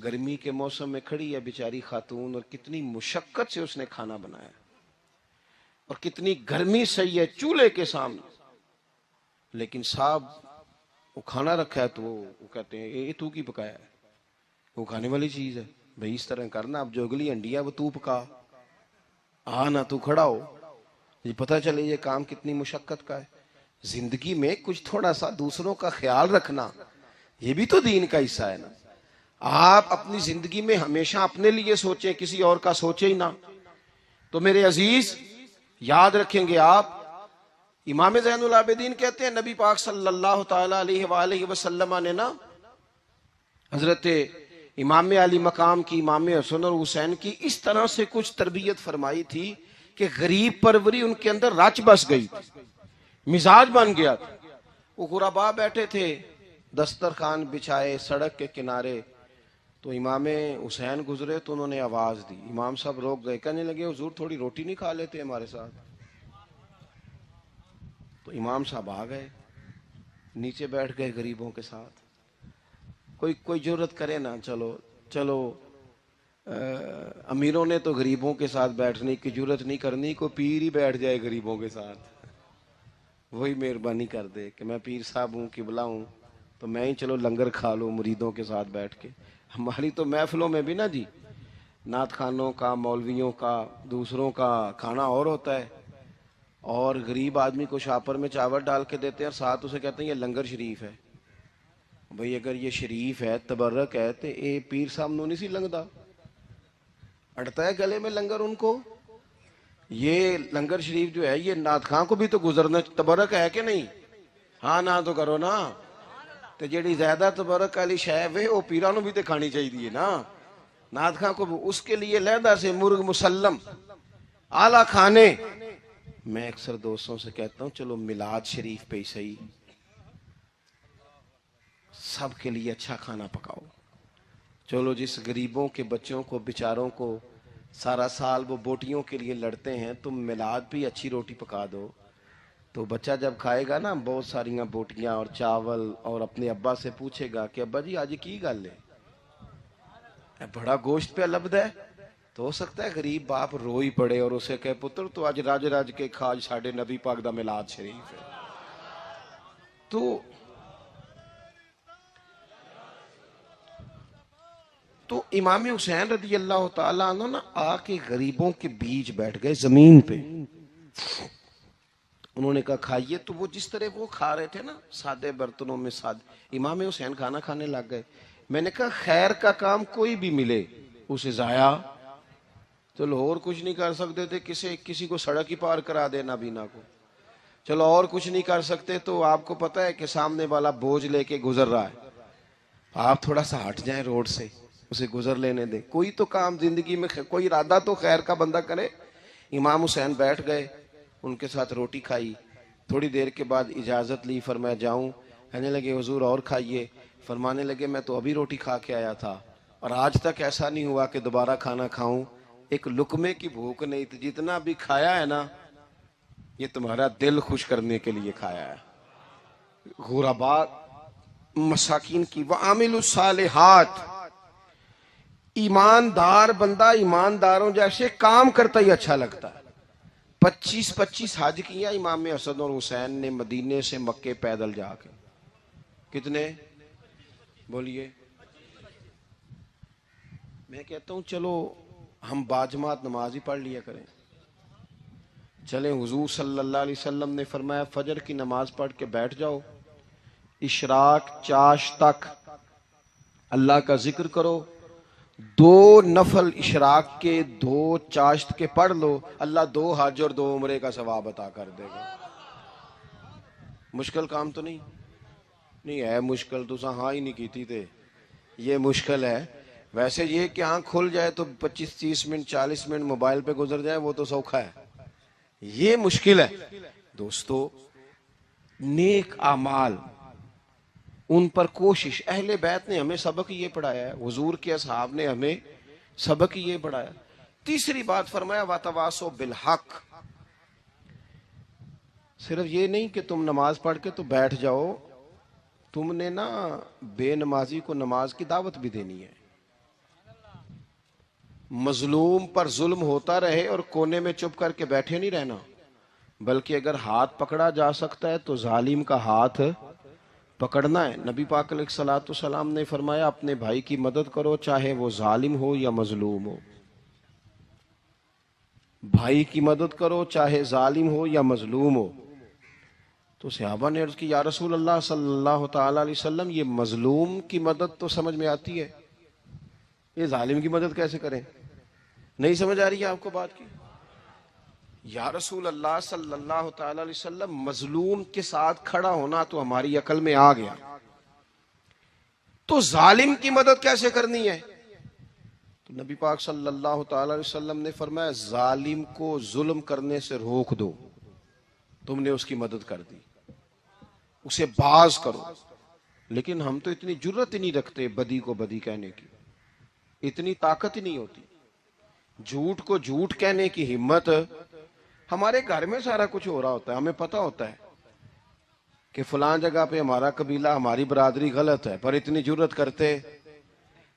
گرمی کے موسم میں کھڑی ہے بیچاری خاتون، اور کتنی مشقت سے اس نے کھانا بنایا، اور کتنی گرمی سہی ہے چولہے کے سامنے، لیکن صاحب وہ کھانا رکھا ہے تو وہ کہتے ہیں یہ تو کی پکایا ہے، وہ کھانے والی چیز ہے بھائی، اس طرح کرنا، اب جو اگلی انڈی ہے وہ تو پکا، نہ تو کھڑا ہو، یہ پتہ چلے یہ کام کتنی مشقت کا ہے۔ زندگی میں کچھ تھوڑا سا دوسروں کا خیال رکھنا یہ بھی تو دین کا حصہ ہے نا۔ آپ اپنی زندگی میں ہمیشہ اپنے لیے سوچیں، کسی اور کا سوچے ہی نہ۔ تو میرے عزیز، یاد رکھیں گے آپ، امام زین العابدین کہتے ہیں نبی پاک صلی اللہ تعالی علیہ وآلہ وسلم نے نا حضرت امام علی مقام کی، امام حسن اور حسین کی اس طرح سے کچھ تربیت فرمائی تھی کہ غریب پروری ان کے اندر رچ بس گئی تھی، مزاج بن گیا تھا۔ وہ غربا بیٹھے تھے دسترخوان بچھائے سڑک کے کنارے، تو امام حسین گزرے تو انہوں نے آواز دی، امام صاحب روک گئے، کہنے لگے حضور تھوڑی روٹی نہیں کھا لیتے ہمارے ساتھ؟ تو امام صاحب آ گئے، نیچے بیٹھ گئے غریبوں کے ساتھ۔ کوئی جرت کرے نا، چلو امیروں نے تو غریبوں کے ساتھ بیٹھنے کی جرت نہیں کرنی، کوئی پیر ہی بیٹھ جائے غریبوں کے ساتھ، وہی مہربانی کر دے کہ میں پیر صاحب ہوں، قبلہ ہوں، تو میں ہی چلو لنگر کھا لوں مریدوں کے ساتھ بیٹھ کے۔ ہماری تو محفلوں میں بھی نا جی، نعت خانوں کا، مولویوں کا، دوسروں کا کھانا اور ہوتا ہے، اور غریب آدمی کو شاپر میں چاول ڈال کے دیتے ہیں اور ساتھ اسے کہتے ہیں یہ لنگر شریف ہے۔ بھئی اگر یہ شریف ہے، تبرک ہے، تو اے پیر صاحب نو نہیں سی لنگدا، اڑتا ہے گلے میں لنگر ان کو۔ یہ لنگر شریف جو ہے یہ نعت خاں کو بھی تو گزرنا تبرک ہے کہ نہیں؟ ہاں نہ تو کرو نا، تو جیڑی زیادہ تبرک والی شے وے وہ پیراں نو بھی تو کھانی چاہیے نا، نعت خاں کو بھی، اس کے لیے لہدا سے مرغ مسلم اعلیٰ کھانے۔ میں اکثر دوستوں سے کہتا ہوں چلو میلاد شریف پہ ہی صحیح سب کے لیے اچھا کھانا پکاؤ، چلو جس غریبوں کے بچوں کو بیچاروں کو سارا سال وہ بوٹیوں کے لیے لڑتے ہیں، تم میلاد بھی اچھی روٹی پکا دو، تو بچہ جب کھائے گا نا بہت ساریاں بوٹیاں اور چاول، اور اپنے ابا سے پوچھے گا کہ ابا جی آج کی گل ہے، بڑا گوشت پہ لبد ہے، تو ہو سکتا ہے غریب باپ رو ہی پڑے اور اسے کہے پتر تو آج راج راج کے کھاج ساڑھے نبی پاک دا میلاد شریف ہے۔ تو امام حسین رضی اللہ تعالیٰ عنہ نا آ کے غریبوں کے بیچ بیٹھ گئے زمین پہ، انہوں نے کہا کھائیے، تو وہ جس طرح وہ کھا رہے تھے نا سادے برتنوں میں، سادے، امام حسین کھانا کھانے لگ گئے۔ میں نے کہا خیر کا کام کوئی بھی ملے اسے ضائع، چلو اور کچھ نہیں کر سکتے تھے، کسی کو سڑک ہی پار کرا دینا بینا کو، چلو اور کچھ نہیں کر سکتے، تو آپ کو پتا ہے کہ سامنے والا بوجھ لے کے گزر رہا ہے، آپ تھوڑا سا ہٹ جائیں روڈ سے، اسے گزر لینے دیں، کوئی تو کام زندگی میں، کوئی ارادہ تو خیر کا بندہ کرے۔ امام حسین بیٹھ گئے، ان کے ساتھ روٹی کھائی، تھوڑی دیر کے بعد اجازت لی، فرمایا جاؤں؟ کہنے لگے حضور اور کھائیے، فرمانے لگے میں تو ابھی روٹی کھا کے آیا تھا اور آج تک ایسا نہیں ہوا کہ دوبارہ کھانا کھاؤں، ایک لقمے کی بھوک نہیں تھی، جتنا بھی کھایا ہے نا یہ تمہارا دل خوش کرنے کے لیے کھایا ہے۔ غربا مساکین کی وعامل الصالحات، ایماندار بندہ ایمانداروں جیسے کام کرتا ہی اچھا لگتا ہے۔ 25 حج کیا امام حسن اور حسین نے مدینے سے مکے پیدل جا کے، کتنے بولیے؟ میں کہتا ہوں چلو ہم باجماعت نماز ہی پڑھ لیا کریں، چلیں حضور صلی اللہ علیہ وسلم نے فرمایا فجر کی نماز پڑھ کے بیٹھ جاؤ، اشراق چاش تک اللہ کا ذکر کرو، 2 نفل اشراق کے 2 چاشت کے پڑھ لو، اللہ 2 حج اور 2 عمرے کا ثواب عطا کر دے گا۔ مشکل کام تو نہیں ہے، مشکل تو ہاں ہی نہیں کیتی تھے، یہ مشکل ہے۔ ویسے یہ کہ آنکھ کھل جائے تو 25-30 منٹ 40 منٹ موبائل پہ گزر جائے وہ تو سوکھا ہے، یہ مشکل ہے۔ دوستو نیک اعمال ان پر کوشش، اہل بیت نے ہمیں سبق یہ پڑھایا ہے، حضور کے اصحاب نے ہمیں سبق یہ پڑھایا۔ تیسری بات فرمایا وَتَوَاصَوْا بِالْحَقِّ، صرف یہ نہیں کہ تم نماز پڑھ کے تو بیٹھ جاؤ، تم نے نا بے نمازی کو نماز کی دعوت بھی دینی ہے، مظلوم پر ظلم ہوتا رہے اور کونے میں چپ کر کے بیٹھے نہیں رہنا، بلکہ اگر ہاتھ پکڑا جا سکتا ہے تو ظالم کا ہاتھ پکڑنا ہے۔ نبی پاک علیہ الصلوۃ والسلام نے فرمایا اپنے بھائی کی مدد کرو چاہے وہ ظالم ہو یا مظلوم ہو، بھائی کی مدد کرو چاہے ظالم ہو یا مظلوم ہو۔ تو صحابہ نے عرض کی یا رسول اللہ صلی اللہ تعالی علیہ وسلم یہ مظلوم کی مدد تو سمجھ میں آتی ہے، یہ ظالم کی مدد کیسے کریں؟ نہیں سمجھ آ رہی ہے آپ کو بات کی؟ یا رسول اللہ صلی اللہ تعالی علیہ وسلم، مظلوم کے ساتھ کھڑا ہونا تو ہماری عقل میں آ گیا، تو ظالم کی مدد کیسے کرنی ہے؟ تو نبی پاک صلی اللہ تعالی علیہ وسلم نے فرمایا ظالم کو ظلم کرنے سے روک دو، تم نے اس کی مدد کر دی، اسے باز کرو۔ لیکن ہم تو اتنی جرت ہی نہیں رکھتے بدی کو بدی کہنے کی، اتنی طاقت ہی نہیں ہوتی، جھوٹ کو جھوٹ کہنے کی ہمت۔ ہمارے گھر میں سارا کچھ ہو رہا ہوتا ہے، ہمیں پتہ ہوتا ہے کہ فلاں جگہ پہ ہمارا قبیلہ ہماری برادری غلط ہے، پر اتنی جرت کرتے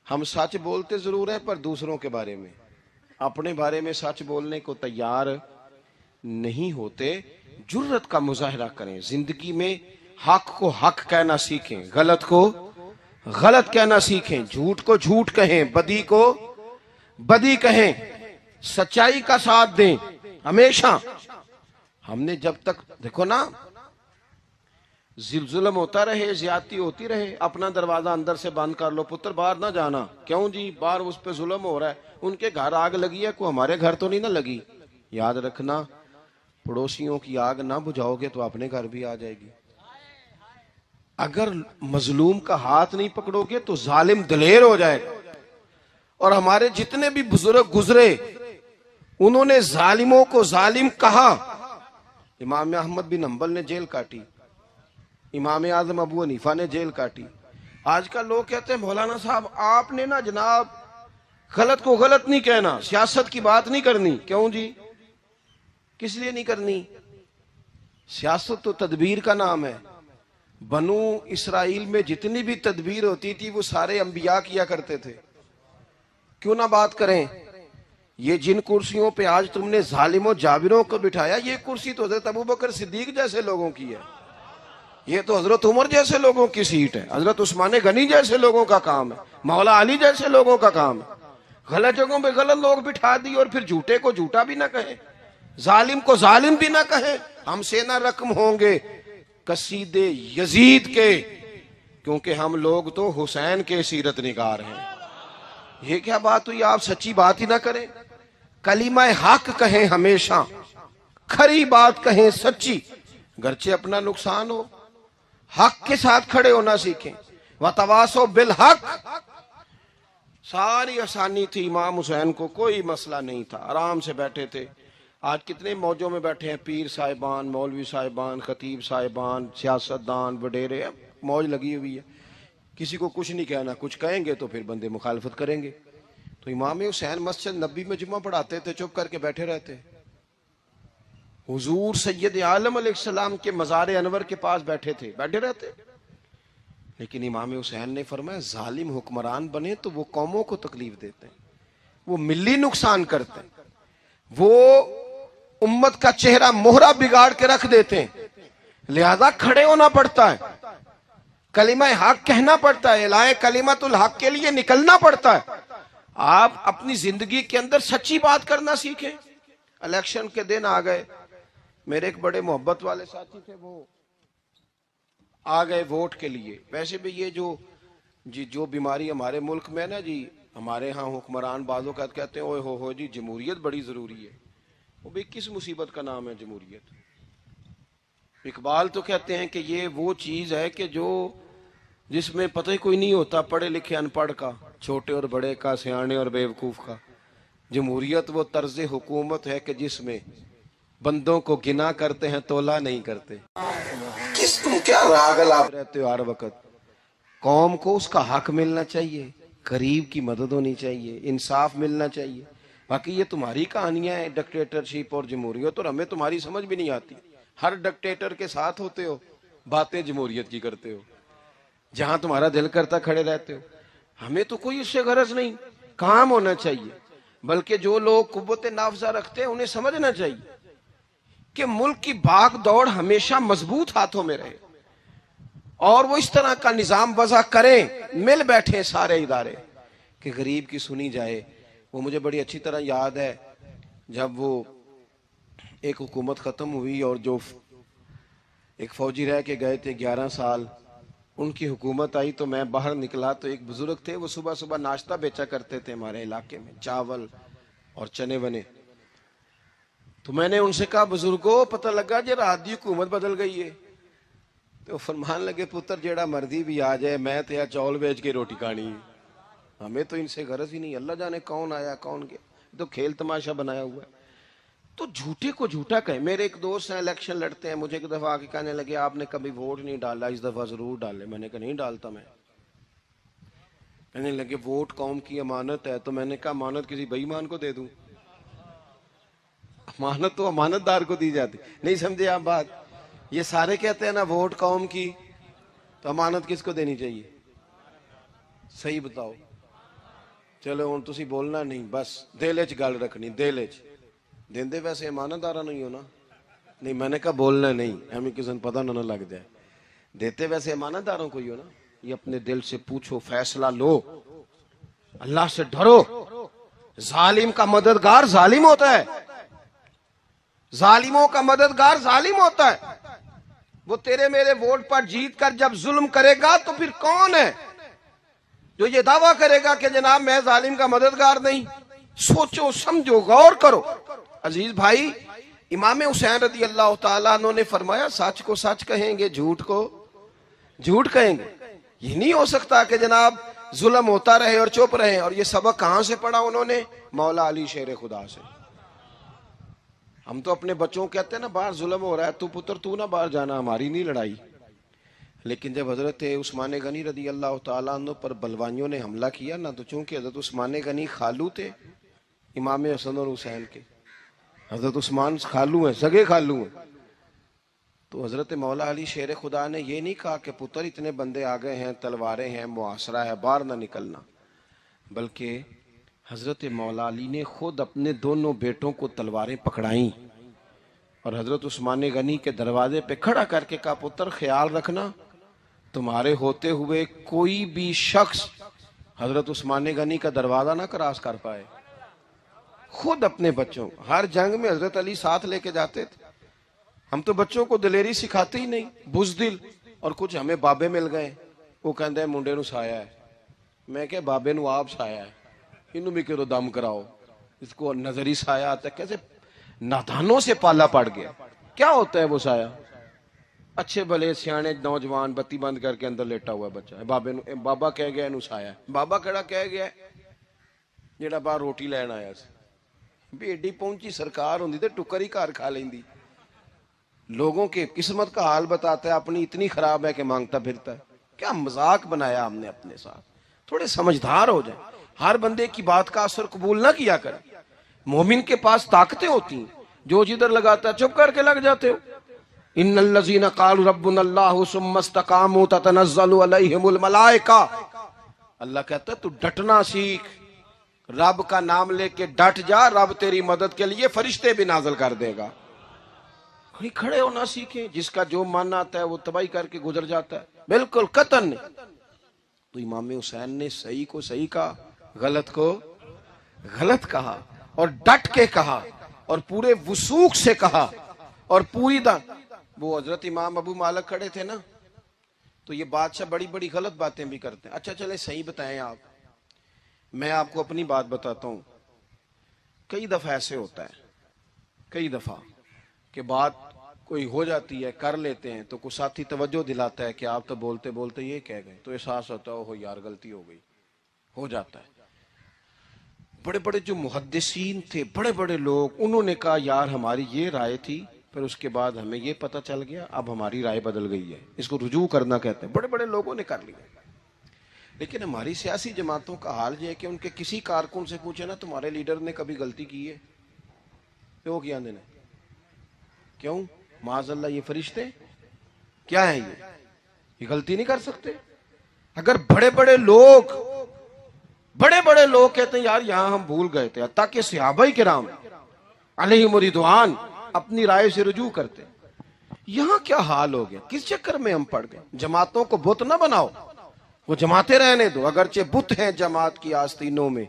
ہم سچ بولتے ضرور ہیں پر دوسروں کے بارے میں، اپنے بارے میں سچ بولنے کو تیار نہیں ہوتے۔ جرت کا مظاہرہ کریں، زندگی میں حق کو حق کہنا سیکھیں، غلط کو غلط کہنا سیکھیں، جھوٹ کو جھوٹ کہیں، بدی کو بدی کہیں، سچائی کا ساتھ دیں ہمیشہ۔ ہم نے جب تک دیکھو نا ظلم ہوتا رہے، زیادتی ہوتی رہے، اپنا دروازہ اندر سے بند کر لو، پتر باہر نہ جانا، کیوں جی باہر اس پہ ظلم ہو رہا ہے، ان کے گھر آگ لگی ہے، کوئی ہمارے گھر تو نہیں نہ لگی۔ یاد رکھنا پڑوسیوں کی آگ نہ بجھاؤ گے تو اپنے گھر بھی آ جائے گی۔ اگر مظلوم کا ہاتھ نہیں پکڑو گے تو ظالم دلیر ہو جائے گا۔ اور ہمارے جتنے بھی بزرگ گزرے انہوں نے ظالموں کو ظالم کہا۔ امام احمد بن حنبل نے جیل کاٹی، امام اعظم ابو حنیفہ نے جیل کاٹی۔ آج کل لوگ کہتے ہیں مولانا صاحب آپ نے نا جناب غلط کو غلط نہیں کہنا، سیاست کی بات نہیں کرنی۔ کیوں جی؟ کس لیے نہیں کرنی؟ سیاست تو تدبیر کا نام ہے۔ بنو اسرائیل میں جتنی بھی تدبیر ہوتی تھی وہ سارے انبیاء کیا کرتے تھے۔ کیوں نہ بات کریں؟ یہ جن کرسیوں پہ آج تم نے ظالموں جابروں کو بٹھایا، یہ کرسی تو حضرت ابوبکر صدیق جیسے لوگوں کی ہے، یہ تو حضرت عمر جیسے لوگوں کی سیٹ ہے، حضرت عثمان غنی جیسے لوگوں کا کام ہے، مولا علی جیسے لوگوں کا کام ہے۔ غلط جگہوں پہ غلط لوگ بٹھا دی اور پھر جھوٹے کو جھوٹا بھی نہ کہیں، ظالم کو ظالم بھی نہ کہیں۔ ہم سے نہ رقم ہوں گے قصید یزید کے، کیونکہ ہم لوگ تو حسین کے سیرت نگار ہیں۔ یہ کیا بات ہوئی؟ آپ سچی بات ہی نہ کریں، کلمہ حق کہیں، ہمیشہ کھری بات کہیں، سچی، گرچہ اپنا نقصان ہو، حق کے ساتھ کھڑے ہونا سیکھیں۔ وَتَوَاصَوْا بِالْحَقِّ، ساری آسانی تھی، امام حسین کو کوئی مسئلہ نہیں تھا، آرام سے بیٹھے تھے۔ آج کتنے موجوں میں بیٹھے ہیں، پیر صاحبان، مولوی صاحبان، خطیب صاحبان، سیاستدان، وڈیرے، موج لگی ہوئی ہے، کسی کو کچھ نہیں کہنا، کچھ کہیں گے تو پھر بندے مخالفت کریں گے۔ تو امام حسین مسجد نبی میں جمعہ پڑھاتے تھے، چپ کر کے بیٹھے رہتے۔ حضور سید عالم علیہ السلام کے مزار انور کے پاس بیٹھے تھے، بیٹھے رہتے۔ لیکن امام حسین نے فرمایا ظالم حکمران بنے تو وہ قوموں کو تکلیف دیتے ہیں، وہ ملی نقصان کرتے ہیں، وہ امت کا چہرہ مہرہ بگاڑ کے رکھ دیتے ہیں، لہذا کھڑے ہونا پڑتا ہے، کلمہ حق کہنا پڑتا ہے، اعلان کلمت الحق کے لیے نکلنا پڑتا ہے۔ آپ اپنی زندگی کے اندر سچی بات کرنا سیکھیں۔ الیکشن کے دن آ گئے، میرے ایک بڑے محبت والے ساتھی تھے، وہ آ گئے ووٹ کے لیے۔ ویسے بھی یہ جو بیماری ہمارے ملک میں نا جی، ہمارے ہاں حکمران بعضوں کا کہتے ہیں اوے ہو جی جمہوریت بڑی ضروری ہے۔ وہ بھی کس مصیبت کا نام ہے جمہوریت؟ اقبال تو کہتے ہیں کہ یہ وہ چیز ہے کہ جس میں پتہ ہی کوئی نہیں ہوتا، پڑھے لکھے ان پڑھ کا، چھوٹے اور بڑے کا، سیانے اور بیوقوف کا۔ جمہوریت وہ طرز حکومت ہے کہ جس میں بندوں کو گنا کرتے ہیں، تولا نہیں کرتے۔ کس تم کیا راگل آپ رہتے ہو ہر وقت؟ قوم کو اس کا حق ملنا چاہیے، غریب کی مدد ہونی چاہیے، انصاف ملنا چاہیے۔ باقی یہ تمہاری کہانیاں ہیں ڈکٹیٹرشپ اور جمہوریت، اور ہمیں تمہاری سمجھ بھی نہیں آتی۔ ہر ڈکٹیٹر کے ساتھ ہوتے ہو، باتیں جمہوریت کی کرتے ہو، جہاں تمہارا دل کرتا کھڑے رہتے ہو۔ ہمیں تو کوئی اس سے غرض نہیں، کام ہونا چاہیے۔ بلکہ جو لوگ قوت نافذہ رکھتے ہیں انہیں سمجھنا چاہیے کہ ملک کی بھاگ دوڑ ہمیشہ مضبوط ہاتھوں میں رہے، اور وہ اس طرح کا نظام وضع کریں، مل بیٹھے سارے ادارے کہ غریب کی سنی جائے۔ وہ مجھے بڑی اچھی طرح یاد ہے جب وہ ایک حکومت ختم ہوئی اور جو ایک فوجی رہ کے گئے تھے 11 سال، ان کی حکومت آئی تو میں باہر نکلا تو ایک بزرگ تھے، وہ صبح صبح ناشتہ بیچا کرتے تھے ہمارے علاقے میں، چاول اور چنے ونے۔ تو میں نے ان سے کہا بزرگوں پتہ لگا جی رات دی حکومت بدل گئی ہے. تو فرمان لگے پتر جیڑا مرضی بھی آ جائے میں تو چول بیچ کے روٹی کھانی ہے, ہمیں تو ان سے غرض ہی نہیں. اللہ جانے کون آیا کون گیا, تو کھیل تماشا بنایا ہوا ہے. تو جھوٹے کو جھوٹا کہیں. میرے ایک دوست ہیں الیکشن لڑتے ہیں, مجھے ایک دفعہ آ کے کہنے لگے آپ نے کبھی ووٹ نہیں ڈالا, اس دفعہ ضرور ڈالے. میں نے کہا نہیں ڈالتا میں. کہنے لگے ووٹ قوم کی امانت ہے. تو میں نے کہا امانت کسی بے ایمان کو دے دوں؟ امانت تو امانت دار کو دی جاتی. نہیں سمجھے آپ بات؟ یہ سارے کہتے ہیں نا ووٹ قوم کی, تو امانت کس کو دینی چاہیے؟ صحیح بتاؤ. چلو ہوں تسی بولنا نہیں, بس دل چ گل رکھنی, دل چ دیندے ویسے امانت دارا نہیں ہونا. نہیں میں نے کہا بولنا نہیں, ہمیں کسی نے پتہ نہ لگ جائے. دیتے ویسے امانت داروں کو ہی ہو نا. یہ اپنے دل سے پوچھو, فیصلہ لو, اللہ سے ڈرو. ظالم کا مددگار ظالم ہوتا ہے, ظالموں کا مددگار ظالم ہوتا ہے. وہ تیرے میرے ووٹ پر جیت کر جب ظلم کرے گا تو پھر کون ہے جو یہ دعویٰ کرے گا کہ جناب میں ظالم کا مددگار نہیں؟ سوچو سمجھو غور کرو. عزیز بھائی, امام حسین رضی اللہ تعالیٰ عنہ نے فرمایا سچ کو سچ کہیں گے, جھوٹ کو جھوٹ کہیں گے. یہ نہیں ہو سکتا کہ جناب ظلم ہوتا رہے اور چپ رہے. اور یہ سبق کہاں سے پڑھا انہوں نے؟ مولا علی شیر خدا سے. ہم تو اپنے بچوں کو کہتے ہیں نا باہر ظلم ہو رہا ہے, تو پتر تو نہ باہر جانا, ہماری نہیں لڑائی. لیکن جب حضرت عثمان غنی رضی اللہ تعالیٰ عنہ پر بلوائیوں نے حملہ کیا نا, تو چونکہ حضرت عثمان غنی خالو تھے امام حسن اور حسین کے, حضرت عثمان خالو ہیں, سگے خالو ہیں, تو حضرت مولا علی شیر خدا نے یہ نہیں کہا کہ پتر اتنے بندے آ گئے ہیں, تلواریں ہیں, محاصرہ ہے, باہر نہ نکلنا. بلکہ حضرت مولا علی نے خود اپنے دونوں بیٹوں کو تلواریں پکڑائیں اور حضرت عثمان غنی کے دروازے پہ کھڑا کر کے کہا پتر خیال رکھنا تمہارے ہوتے ہوئے کوئی بھی شخص حضرت عثمان غنی کا دروازہ نہ کراس کر پائے. خود اپنے بچوں, ہر جنگ میں حضرت علی ساتھ لے کے جاتے تھے. ہم تو بچوں کو دلیری سکھاتے ہی نہیں, بزدل. اور کچھ ہمیں بابے مل گئے, وہ کہندے ہیں منڈے نو سایا ہے. میں کہ بابے نو آپ سایا ہے, انہوں بھی کرو دم کراؤ, اس کو نظری سایہ آتا ہے. کیسے نادانوں سے پالا پڑ گیا. کیا ہوتا ہے وہ سایہ؟ اچھے بھلے سیانے نوجوان بتی بند کر کے اندر لیٹا ہوا ہے بچہ, بابے نو بابا کہہ گیا انہوں سایہ ہے. بابا کہڑا کہہ گیا جیڑا باہر روٹی لین آیا سی, بھی ایڈی پہنچی سرکار ہوندی تے ٹکر ہی گھر کھا لیندی. لوگوں کے قسمت کا حال بتاتا ہے, اپنی اتنی خراب ہے کہ مانگتا پھرتا ہے. کیا مذاق بنایا ہم نے اپنے ساتھ. تھوڑے سمجھدار ہو جائیں, ہر بندے کی بات کا اثر قبول نہ کیا کریں. مومن کے پاس طاقتیں ہوتی ہیں, جو جدھر لگاتا ہے چپ کر کے لگ جاتے ہو. ان الذین قالوا ربنا اللہ ثم استقاموا تتنزل علیہم الملائکہ. اللہ کہتا ہے تو ڈٹنا سیکھ, رب کا نام لے کے ڈٹ جا, رب تیری مدد کے لیے فرشتے بھی نازل کر دے گا. کھڑے ہونا سیکھیں, جس کا جو من آتا ہے وہ تباہی کر کے گزر جاتا ہے, بالکل قطعاً نہیں. تو امام حسین نے صحیح کو صحیح کہا, غلط کو غلط کہا, اور ڈٹ کے کہا, اور پورے وثوق سے کہا, اور پوری وہ حضرت امام ابو مالک کھڑے تھے نا, تو یہ بادشاہ بڑی بڑی غلط باتیں بھی کرتے ہیں. اچھا چلے صحیح بتائیں آپ, میں آپ کو اپنی بات بتاتا ہوں. کئی دفعہ ایسے ہوتا ہے, کئی دفعہ کہ بات کوئی ہو جاتی ہے, کر لیتے ہیں, تو کوئی ساتھی توجہ دلاتا ہے کہ آپ تو بولتے بولتے یہ کہہ گئے, تو احساس ہوتا ہے ہو یار غلطی ہو گئی, ہو جاتا ہے. بڑے بڑے جو محدثین تھے, بڑے بڑے لوگ, انہوں نے کہا یار ہماری یہ رائے تھی, پھر اس کے بعد ہمیں یہ پتہ چل گیا, اب ہماری رائے بدل گئی ہے. اس کو رجوع کرنا کہتے ہیں. بڑے بڑے لوگوں نے کر لیا. لیکن ہماری سیاسی جماعتوں کا حال یہ ہے کہ ان کے کسی کارکن سے پوچھے نا تمہارے لیڈر نے کبھی غلطی کی ہے, کیوں کیا نے, کیوں معاذ اللہ یہ فرشتے کیا ہیں, یہ غلطی نہیں کر سکتے. اگر بڑے بڑے لوگ کہتے ہیں یار یہاں ہم بھول گئے تھے, حتیٰ کہ صحابہ کرام علیہم رضوان اپنی رائے سے رجوع کرتے, یہاں کیا حال ہو گیا, کس چکر میں ہم پڑ گئے. جماعتوں کو بت نہ بناؤ, وہ جماعتیں رہنے دو, اگرچہ بت ہیں جماعت کی آستینوں میں,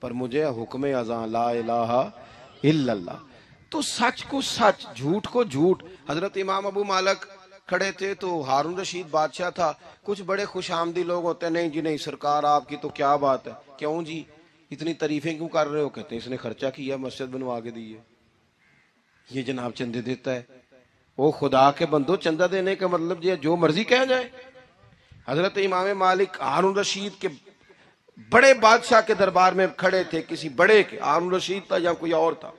پر مجھے حکم اذان لا الہ الا اللہ. تو سچ کو سچ, جھوٹ کو جھوٹ. حضرت امام ابو مالک کھڑے تھے تو ہارون رشید بادشاہ تھا. کچھ بڑے خوش آمدی لوگ ہوتے ہیں, نہیں جی نہیں سرکار آپ کی تو کیا بات ہے, کیوں جی اتنی تعریفیں کیوں کر رہے ہو, کہتے ہیں اس نے خرچہ کیا مسجد بنوا کے دی ہے. یہ جناب چندے دیتا ہے. وہ خدا کے بندو، چندہ دینے کا مطلب یہ جو مرضی کہا جائے. حضرت امام مالک ہارون رشید کے بڑے بادشاہ کے دربار میں کھڑے تھے، کسی بڑے کے، ہارون رشید تھا یا کوئی اور تھا.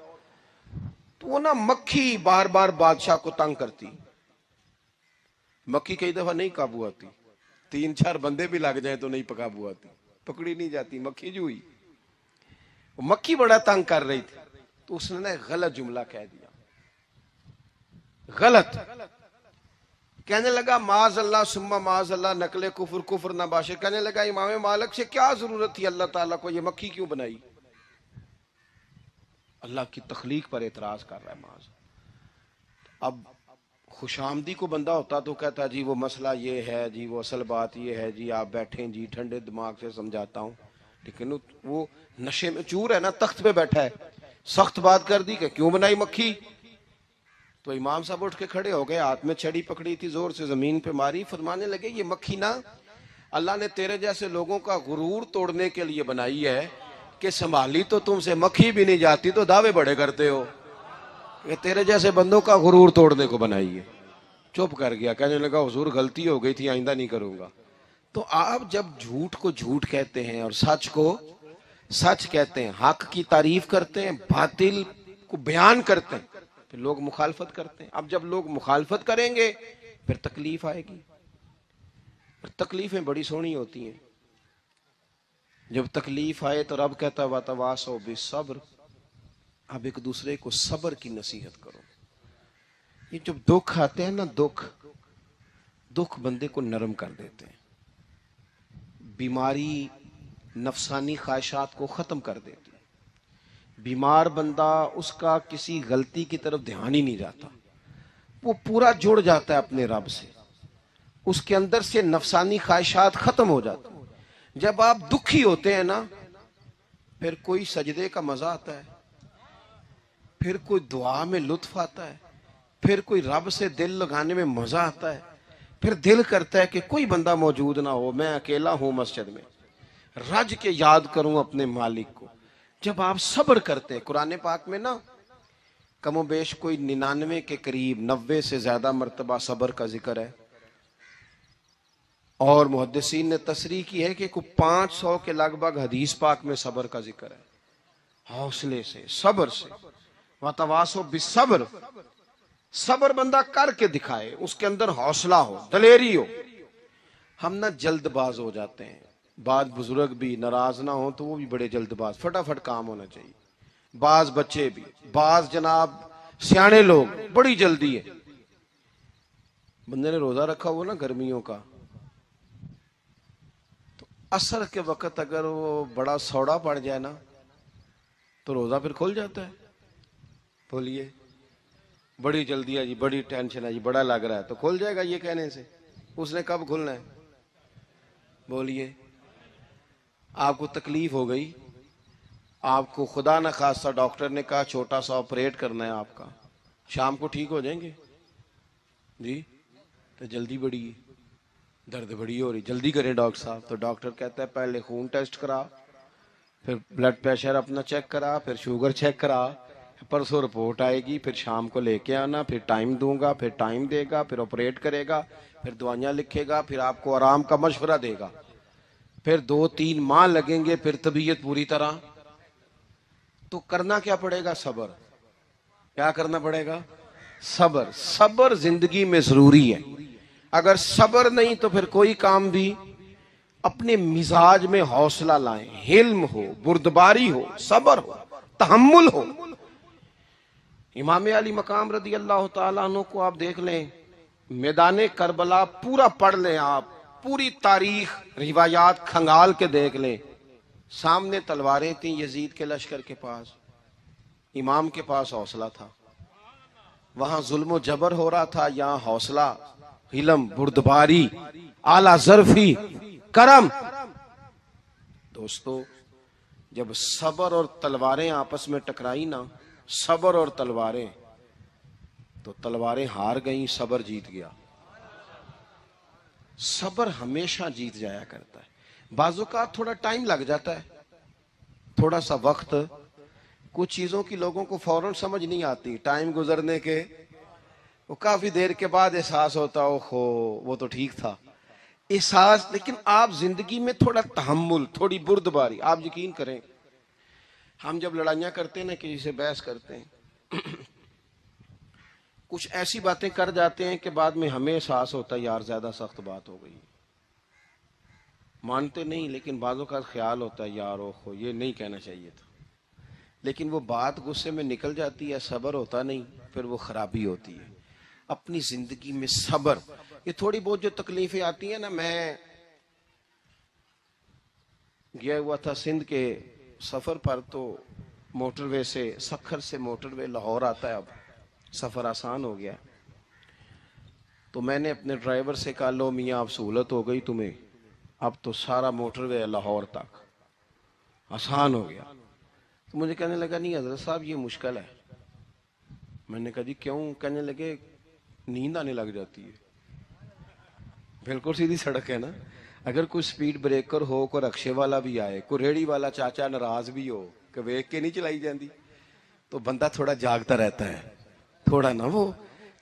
تو وہ نا مکھی بار بار بادشاہ کو تنگ کرتی. مکھی کئی دفعہ نہیں قابو آتی، 3-4 بندے بھی لگ جائیں تو نہیں قابو آتی، پکڑی نہیں جاتی مکھی جو ہوئی. مکھی بڑا تنگ کر رہی تھی تو اس نے غلط جملہ کہہ دیا. غلط کہنے لگا معاذ اللہ ثم معاذ اللہ، نقل کفر کفر نہ باشے. کہنے لگا امام مالک سے کیا ضرورت تھی اللہ تعالیٰ کو یہ مکھی کیوں بنائی؟ اللہ کی تخلیق پر اعتراض کر رہا ہے معاذ. اب خوش آمدی کو بندہ ہوتا تو کہتا جی وہ مسئلہ یہ ہے جی، وہ اصل بات یہ ہے جی، آپ بیٹھیں جی، ٹھنڈے دماغ سے سمجھاتا ہوں. لیکن وہ نشے میں چور ہے نا، تخت پہ بیٹھا ہے، سخت بات کر دی کہ کیوں بنائی مکھی. تو امام صاحب اٹھ کے کھڑے ہو گئے، ہاتھ میں چھڑی پکڑی تھی، زور سے زمین پہ ماری. فرمانے لگے یہ مکھی نا اللہ نے تیرے جیسے لوگوں کا غرور توڑنے کے لیے بنائی ہے کہ سنبھالی تو تم سے مکھی بھی نہیں جاتی تو دعوے بڑے کرتے ہو. یہ تیرے جیسے بندوں کا غرور توڑنے کو بنائی ہے. چپ کر گیا، کہنے لگا حضور غلطی ہو گئی تھی، آئندہ نہیں کروں گا. تو آپ جب جھوٹ کو جھوٹ کہتے ہیں اور سچ کو سچ کہتے ہیں، حق کی تعریف کرتے ہیں، باطل کو بیان کرتے ہیں، پھر لوگ مخالفت کرتے ہیں. اب جب لوگ مخالفت کریں گے پھر تکلیف آئے گی. تکلیفیں بڑی سونی ہوتی ہیں. جب تکلیف آئے تو رب کہتا وَتَوَاصَوْا بِالصَّبْرِ، اب ایک دوسرے کو صبر کی نصیحت کرو. یہ جب دکھ آتے ہیں نا، دکھ بندے کو نرم کر دیتے ہیں. بیماری نفسانی خواہشات کو ختم کر دیتی ہے. بیمار بندہ، اس کا کسی غلطی کی طرف دھیان ہی نہیں جاتا، وہ پورا جڑ جاتا ہے اپنے رب سے، اس کے اندر سے نفسانی خواہشات ختم ہو جاتی. جب آپ دکھی ہوتے ہیں نا، پھر کوئی سجدے کا مزہ آتا ہے، پھر کوئی دعا میں لطف آتا ہے، پھر کوئی رب سے دل لگانے میں مزہ آتا ہے، پھر دل کرتا ہے کہ کوئی بندہ موجود نہ ہو، میں اکیلا ہوں مسجد میں، رج کے یاد کروں اپنے مالک کو. جب آپ صبر کرتے ہیں، قرآن پاک میں نا کم و بیش کوئی 99 کے قریب، 90 سے زیادہ مرتبہ صبر کا ذکر ہے. اور محدثین نے تصریح کی ہے کہ کوئی 500 کے لگ بھگ حدیث پاک میں صبر کا ذکر ہے. حوصلے سے، صبر سے. وَتَوَاصَوْا بِالصَّبْرِ، صبر بندہ کر کے دکھائے، اس کے اندر حوصلہ ہو، دلیری ہو. ہم نہ جلد باز ہو جاتے ہیں. بعض بزرگ بھی ناراض نہ ہوں تو وہ بھی بڑے جلد باز، فٹافٹ کام ہونا چاہیے. بعض بچے بھی، بعض جناب سیانے لوگ، بڑی جلدی ہے. بندے نے روزہ رکھا ہوا نا گرمیوں کا، تو عصر کے وقت اگر وہ بڑا سوڑا پڑ جائے نا تو روزہ پھر کھل جاتا ہے. بولیے بڑی جلدی ہے جی، بڑی ٹینشن ہے جی، بڑا لگ رہا ہے، تو کھل جائے گا یہ کہنے سے. اس نے کب کھلنا ہے؟ بولیے. آپ کو تکلیف ہو گئی، آپ کو خدا نہ خواستہ ڈاکٹر نے کہا چھوٹا سا آپریٹ کرنا ہے آپ کا، شام کو ٹھیک ہو جائیں گے جی؟ تو جلدی بڑی ہے، درد بڑی ہو رہی، جلدی کریں ڈاکٹر صاحب. تو ڈاکٹر کہتا ہے پہلے خون ٹیسٹ کرا، پھر بلڈ پریشر اپنا چیک کرا، پھر شوگر چیک کرا، پرسوں رپورٹ آئے گی، پھر شام کو لے کے آنا، پھر ٹائم دوں گا، پھر ٹائم دے گا، پھر آپریٹ کرے گا، پھر دوائیاں لکھے گا، پھر آپ کو آرام کا مشورہ دے گا، پھر 2-3 ماہ لگیں گے، پھر طبیعت پوری طرح. تو کرنا کیا پڑے گا؟ صبر. کیا کرنا پڑے گا؟ صبر. صبر زندگی میں ضروری ہے. اگر صبر نہیں تو پھر کوئی کام بھی. اپنے مزاج میں حوصلہ لائیں، حلم ہو، بردباری ہو، صبر ہو، تحمل ہو. امام علی مقام رضی اللہ تعالیٰ عنہ کو آپ دیکھ لیں، میدان کربلا پورا پڑھ لیں، آپ پوری تاریخ روایات کھنگال کے دیکھ لیں. سامنے تلواریں تھیں یزید کے لشکر کے پاس، امام کے پاس حوصلہ تھا. وہاں ظلم و جبر ہو رہا تھا، یہاں حوصلہ، علم، بردباری، اعلیٰ ظرفی، کرم. دوستو جب صبر اور تلواریں آپس میں ٹکرائی نا، صبر اور تلواریں، تو تلواریں ہار گئیں، صبر جیت گیا. صبر ہمیشہ جیت جایا کرتا ہے. بعض اوقات تھوڑا ٹائم لگ جاتا ہے، تھوڑا سا وقت کچھ چیزوں کی لوگوں کو فوراً سمجھ نہیں آتی، ٹائم گزرنے کے وہ کافی دیر کے بعد احساس ہوتا اوہو وہ تو ٹھیک تھا احساس. لیکن آپ زندگی میں تھوڑا تحمل، تھوڑی بردباری. آپ یقین کریں ہم جب لڑائیاں کرتے ہیں نا، کسی سے بحث کرتے ہیں، کچھ ایسی باتیں کر جاتے ہیں کہ بعد میں ہمیں احساس ہوتا ہے یار زیادہ سخت بات ہو گئی. مانتے نہیں لیکن بعضوں کا خیال ہوتا ہے یار اوہو یہ نہیں کہنا چاہیے تھا. لیکن وہ بات غصے میں نکل جاتی ہے، صبر ہوتا نہیں، پھر وہ خرابی ہوتی ہے. اپنی زندگی میں صبر. یہ تھوڑی بہت جو تکلیفیں آتی ہیں نا، میں گیا ہوا تھا سندھ کے سفر پر، تو موٹر وے سے، سکھر سے موٹر وے لاہور آتا ہے، اب سفر آسان ہو گیا. تو میں نے اپنے ڈرائیور سے کہا لو میاں اب سہولت ہو گئی تمہیں، اب تو سارا موٹر وے لاہور تک آسان ہو گیا. تو مجھے کہنے لگا نہیں حضرت صاحب یہ مشکل ہے. میں نے کہا جی کیوں؟ کہنے لگے نیند آنے لگ جاتی ہے. بالکل سیدھی سڑک ہے نا، اگر کوئی سپیڈ بریکر ہو، کوئی رکشے والا بھی آئے، کوئی ریڑی والا چاچا ناراض بھی ہو کہ ویک کے نہیں چلائی جاندی، تو بندہ تھوڑا جاگتا رہتا ہے تھوڑا نا. وہ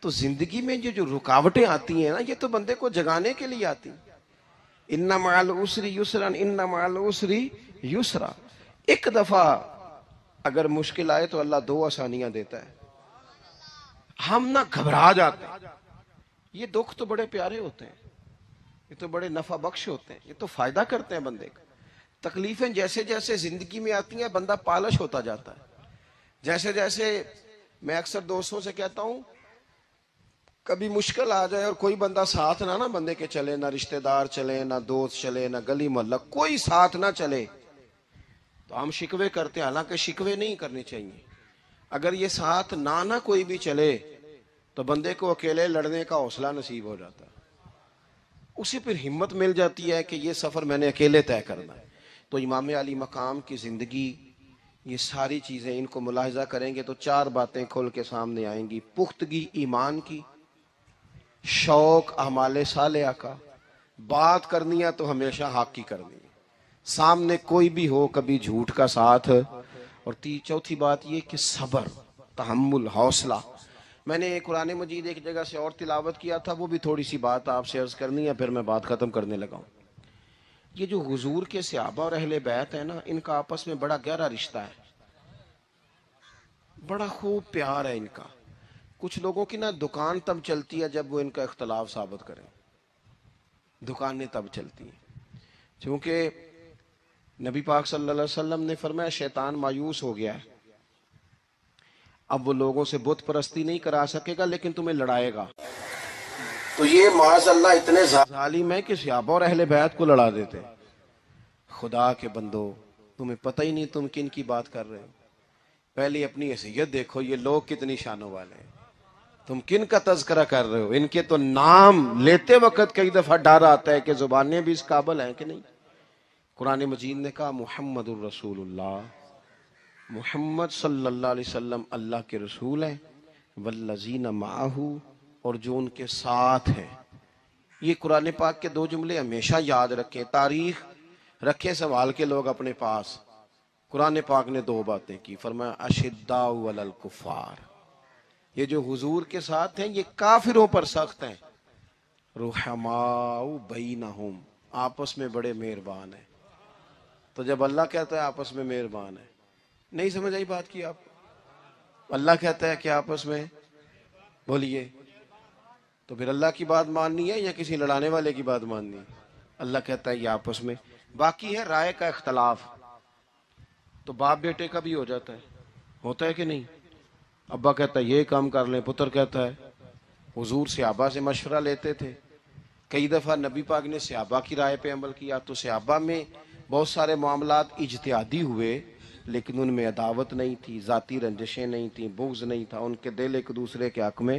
تو زندگی میں جو رکاوٹیں آتی ہیں نا، یہ تو بندے کو جگانے کے لیے آتی. ان مع العسر یسرا ان مع العسر یسرا. ایک دفعہ اگر مشکل آئے تو اللہ دو آسانیاں دیتا ہے. ہم نہ گھبرا جاتے ہیں. یہ دکھ تو بڑے پیارے ہوتے ہیں، یہ تو بڑے نفع بخش ہوتے ہیں، یہ تو فائدہ کرتے ہیں بندے کا. تکلیفیں جیسے جیسے زندگی میں آتی ہیں بندہ پالش ہوتا جاتا ہے. جیسے جیسے میں اکثر دوستوں سے کہتا ہوں کبھی مشکل آ جائے اور کوئی بندہ ساتھ نہ بندے کے چلے، نہ رشتہ دار چلے، نہ دوست چلے، نہ گلی محلہ کوئی ساتھ نہ چلے، تو ہم شکوے کرتے ہیں. حالانکہ شکوے نہیں کرنے چاہیے. اگر یہ ساتھ نہ کوئی بھی چلے تو بندے کو اکیلے لڑنے کا حوصلہ نصیب ہو جاتا ہے. اسے پھر ہمت مل جاتی ہے کہ یہ سفر میں نے اکیلے طے کرنا ہے. تو امام علی مقام کی زندگی، یہ ساری چیزیں ان کو ملاحظہ کریں گے تو چار باتیں کھل کے سامنے آئیں گی. پختگی ایمان کی، شوق اعمال صالحہ کا، بات کرنی ہے تو ہمیشہ حق کی کرنی ہے، سامنے کوئی بھی ہو کبھی جھوٹ کا ساتھ. اور چوتھی بات یہ کہ صبر، تحمل، حوصلہ. میں نے قرآن مجید ایک جگہ سے اور تلاوت کیا تھا، وہ بھی تھوڑی سی بات آپ سے عرض کرنی ہے، پھر میں بات ختم کرنے لگا ہوں. یہ جو حضور کے صحابہ اور اہل بیت ہے نا، ان کا آپس میں بڑا گہرا رشتہ ہے، بڑا خوب پیار ہے ان کا. کچھ لوگوں کی نا دکان تب چلتی ہے جب وہ ان کا اختلاف ثابت کریں، دکانیں تب چلتی ہیں. چونکہ نبی پاک صلی اللہ علیہ وسلم نے فرمایا شیطان مایوس ہو گیا ہے، اب وہ لوگوں سے بت پرستی نہیں کرا سکے گا لیکن تمہیں لڑائے گا. تو یہ معاذ اللہ اتنے ظالم ہے کہ صحابہ اور اہل بیت کو لڑا دیتے. خدا کے بندو تمہیں پتہ ہی نہیں تم کن کی بات کر رہے ہو. پہلے اپنی حیثیت دیکھو، یہ لوگ کتنی شانوں والے ہیں، تم کن کا تذکرہ کر رہے ہو. ان کے تو نام لیتے وقت کئی دفعہ ڈر آتا ہے کہ زبانیں بھی اس قابل ہیں کہ نہیں. قرآن مجید نے کہا محمد الرسول اللہ، محمد صلی اللہ علیہ وسلم اللہ کے رسول ہیں، والذین معہ، اور جو ان کے ساتھ ہیں. یہ قرآن پاک کے دو جملے ہمیشہ یاد رکھیں، تاریخ رکھیں سنبھال کے لوگ اپنے پاس. قرآن پاک نے دو باتیں کی، فرمایا اشداء علی الکفار، یہ جو حضور کے ساتھ ہیں یہ کافروں پر سخت ہیں، رحماء بینہم، آپس میں بڑے مہربان ہیں. تو جب اللہ کہتا ہے آپس میں مہربان ہے، نہیں سمجھ آئی بات کی آپ؟ اللہ کہتا ہے کہ آپس میں بولیے، تو پھر اللہ کی بات ماننی ہے یا کسی لڑانے والے کی بات ماننی ہے؟ اللہ کہتا ہے یہ آپس میں. باقی ہے رائے کا اختلاف، تو باپ بیٹے کا بھی ہو جاتا ہے، ہوتا ہے کہ نہیں؟ ابا کہتا ہے یہ کام کر لیں، پتر کہتا ہے. حضور صحابہ سے مشورہ لیتے تھے، کئی دفعہ نبی پاک نے صحابہ کی رائے پہ عمل کیا. تو صحابہ میں بہت سارے معاملات اجتہادی ہوئے لیکن ان میں عداوت نہیں تھی، ذاتی رنجشیں نہیں تھیں، بغض نہیں تھا، ان کے دل ایک دوسرے کے حق میں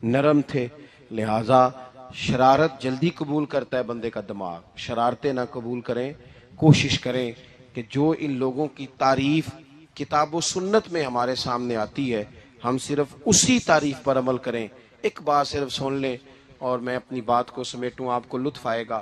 نرم تھے. لہٰذا شرارت جلدی قبول کرتا ہے بندے کا دماغ، شرارتیں نہ قبول کریں. کوشش کریں کہ جو ان لوگوں کی تعریف کتاب و سنت میں ہمارے سامنے آتی ہے ہم صرف اسی تعریف پر عمل کریں. ایک بات صرف سن لیں اور میں اپنی بات کو سمیٹوں، آپ کو لطف آئے گا.